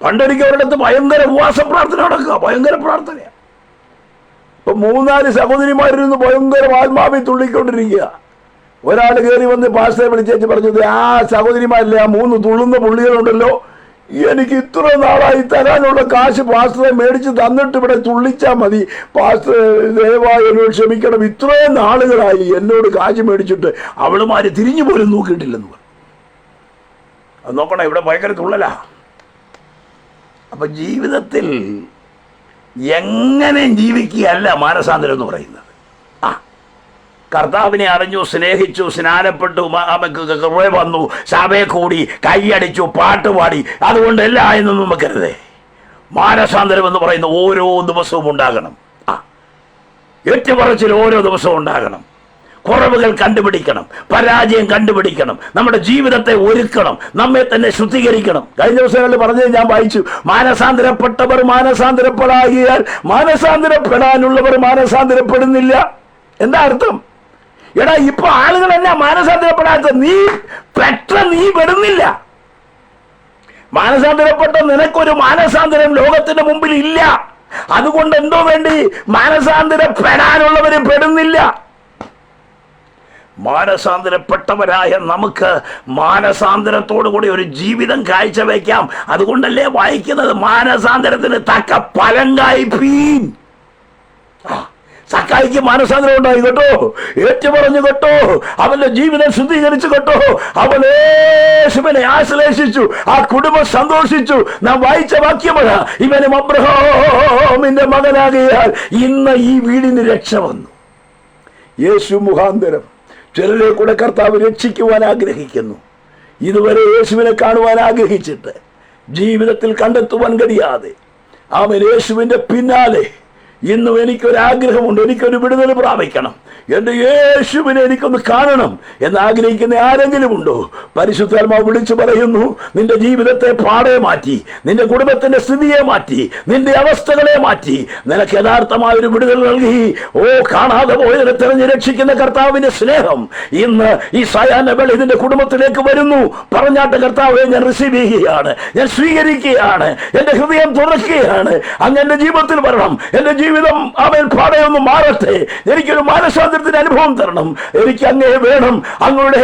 പണ്ടൊരിക്കൽ ഒരിടത്ത് ഭയങ്കര ഉപവാസ പ്രാർത്ഥന നടക്കുക. ഭയങ്കര പ്രാർത്ഥനയാ. ഇപ്പൊ 3-4 സഹോദരിമാരിരുന്ന് ഭയങ്കര ആത്മാവിൽ തുള്ളിക്കൊണ്ടിരിക്കുക. ഒരാൾ കയറി വന്ന് പാസ്റ്ററെ വിളിച്ചേച്ച് പറഞ്ഞത്, ആ സഹോദരിമാരില്ലേ, ആ 3 തുള്ളുന്ന പുള്ളികളുണ്ടല്ലോ, എനിക്ക് ഇത്ര നാളായി തരാനുള്ള കാശ് പാസ്റ്ററെ മേടിച്ച് തന്നിട്ട് ഇവിടെ തുള്ളിച്ചാൽ മതി. പാസ്റ്റർ ദയവായി എന്നോട് ക്ഷമിക്കണം, ഇത്രയും നാളുകളായി എന്നോട് കാശ് മേടിച്ചിട്ട് അവളുമാര് തിരിഞ്ഞു പോലും നോക്കിയിട്ടില്ലെന്ന് പറഞ്ഞു. അത് നോക്കണം, ഇവിടെ ഭയങ്കര തുള്ളലാ. അപ്പൊ ജീവിതത്തിൽ എങ്ങനെ ജീവിക്കുകയല്ല മാനസാന്തരം എന്ന് പറയുന്നത്. കർത്താവിനെ അറിഞ്ഞു, സ്നേഹിച്ചു, സ്നാനപ്പെട്ടു, കൃപ വന്നു, സഭയെ കൂടി, കൈയടിച്ചു, പാട്ടുപാടി, അതുകൊണ്ടല്ല എന്നൊന്നും വെക്കരുതേ. മാനസാന്തരം എന്ന് പറയുന്ന ഓരോ ദിവസവും ഉണ്ടാകണം. ഏറ്റുപറച്ചിൽ ഓരോ ദിവസവും ഉണ്ടാകണം. കുറവുകൾ കണ്ടുപിടിക്കണം, പരാജയം കണ്ടുപിടിക്കണം, നമ്മുടെ ജീവിതത്തെ ഒരുക്കണം, നമ്മെ തന്നെ ശുദ്ധീകരിക്കണം. കഴിഞ്ഞ ദിവസങ്ങളിൽ പറഞ്ഞത് ഞാൻ വായിച്ചു, മാനസാന്തരപ്പെട്ടവർ മാനസാന്തരപ്പെടാകിയാൽ മാനസാന്തരപ്പെടാനുള്ളവർ മാനസാന്തരപ്പെടുന്നില്ല. എന്താ അർത്ഥം? എടാ, ഇപ്പൊ ആളുകളെല്ലാം മാനസാന്തരപ്പെടാത്ത, നീ പെടുന്നില്ല. മാനസാന്തരപ്പെട്ട നിനക്കൊരു മാനസാന്തരം ലോകത്തിന്റെ മുമ്പിൽ ഇല്ല. അതുകൊണ്ട് എന്തോ വേണ്ടി മാനസാന്തരപ്പെടാനുള്ളവര് പെടുന്നില്ല. മാനസാന്തരപ്പെട്ടവരായ നമുക്ക് മാനസാന്തരത്തോടു കൂടി ഒരു ജീവിതം കാഴ്ചവെക്കാം. അതുകൊണ്ടല്ലേ വായിക്കുന്നത്, മാനസാന്തരത്തിന് തക്ക ഫലം കായ്പീൻ. സക്കായിക്ക് മാനസാന്തരം ഉണ്ടായി കേട്ടോ, ഏറ്റുപറഞ്ഞു കേട്ടോ, അവന്റെ ജീവിതം ശുദ്ധീകരിച്ചു കേട്ടോ, അവൻ യേശുവിനെ ആശ്ലേഷിച്ചു, ആ കുടുംബം സന്തോഷിച്ചു. നാം വായിച്ച വാക്യമല്ല, ഇവനും അബ്രഹാമിന്റെ മകനാകിയാൽ ഇന്ന് ഈ വീടിന് രക്ഷ വന്നു. യേശു മുഖാന്തരം ചിലരെ കൂടെ കർത്താവ് രക്ഷിക്കുവാൻ ആഗ്രഹിക്കുന്നു. ഇതുവരെ യേശുവിനെ കാണുവാൻ ആഗ്രഹിച്ചിട്ട് ജീവിതത്തിൽ കണ്ടെത്തുവാൻ കഴിയാതെ അവൻ യേശുവിന്റെ പിന്നാലെ ഇന്നും എനിക്കൊരാഗ്രഹമുണ്ട്, എനിക്കൊരു വിടുതൽ പ്രാപിക്കണം, എൻ്റെ യേശുവിനെ എനിക്കൊന്ന് കാണണം എന്ന് ആഗ്രഹിക്കുന്ന ആരെങ്കിലും ഉണ്ടോ? പരിശുദ്ധാത്മാവ് വിളിച്ചു പറയുന്നു, നിന്റെ ജീവിതത്തെ പാടെ മാറ്റി, നിന്റെ കുടുംബത്തിന്റെ സ്ഥിതിയെ മാറ്റി, നിന്റെ അവസ്ഥകളെ മാറ്റി നിനക്ക് യഥാർത്ഥമായ ഒരു വിടുതൽ നൽകി. കാണാതെ പോയതിനെ തെരഞ്ഞു രക്ഷിക്കുന്ന കർത്താവിന്റെ സ്നേഹം ഇന്ന് ഈ സായാഹ്നവേള ഇതിന്റെ കുടുംബത്തിലേക്ക് വരുന്നു. പറഞ്ഞാട്ട് കർത്താവെ, ഞാൻ റിസീവ് ചെയ്യുകയാണ്, ഞാൻ സ്വീകരിക്കുകയാണ്, എൻ്റെ ഹൃദയം തുറക്കുകയാണ്. അങ്ങ് എൻ്റെ ജീവിതത്തിൽ വരണം, എൻ്റെ ജീവിതം അവൻ പാടയൊന്നും മാറട്ടെ, എനിക്കൊരു മാനസാന്തരത്തിന്റെ അനുഭവം തരണം, എനിക്ക് അങ്ങേ വേണം, അങ്ങയുടെ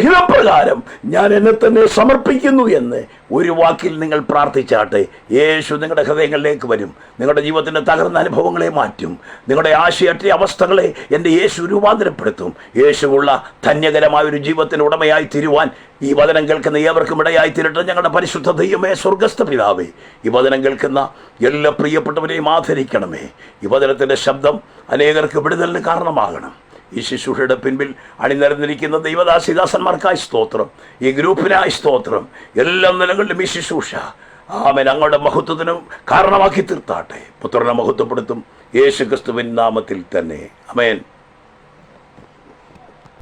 ഹിതപ്രകാരം ഞാൻ എന്നെ തന്നെ സമർപ്പിക്കുന്നു എന്ന് ഒരു വാക്കിൽ നിങ്ങൾ പ്രാർത്ഥിച്ചാട്ടെ. യേശു നിങ്ങളുടെ ഹൃദയങ്ങളിലേക്ക് വരും. നിങ്ങളുടെ ജീവിതത്തിൻ്റെ തകർന്ന അനുഭവങ്ങളെ മാറ്റും. നിങ്ങളുടെ ആശയറ്റ അവസ്ഥകളെ എൻ്റെ യേശു രൂപാന്തരപ്പെടുത്തും. യേശുവുള്ള ധന്യകരമായ ഒരു ജീവിതത്തിന് ഉടമയായി തീരുവാൻ ഈ വചനം കേൾക്കുന്ന ഏവർക്കും ഇടയായി തീരട്ടെ. ഞങ്ങളുടെ പരിശുദ്ധ ദൈവമേ, സ്വർഗസ്ഥ പിതാവേ, ഈ വചനം കേൾക്കുന്ന എല്ലാ പ്രിയപ്പെട്ടവരെയും ആദരിക്കണമേ. ഈ വചനത്തിൻ്റെ ശബ്ദം അനേകർക്ക് വിടുതലിന് കാരണമാകണം. ഈ ശുശ്രൂഷയുടെ പിൻപിൽ അണിനിരന്നിരിക്കുന്ന ദൈവദാസിദാസന്മാർക്കായി സ്തോത്രം, ഈ ഗ്രൂപ്പിനായി സ്തോത്രം. എല്ലാ നിലകളിലും ഈ ശുശ്രൂഷ ആമേൻ അങ്ങയുടെ മഹത്വത്തിനും കാരണമാക്കി തീർത്താട്ടെ. പുത്രനെ മഹത്വപ്പെടുത്തും യേശു ക്രിസ്തുവിൻ നാമത്തിൽ തന്നെ. ആമേൻ.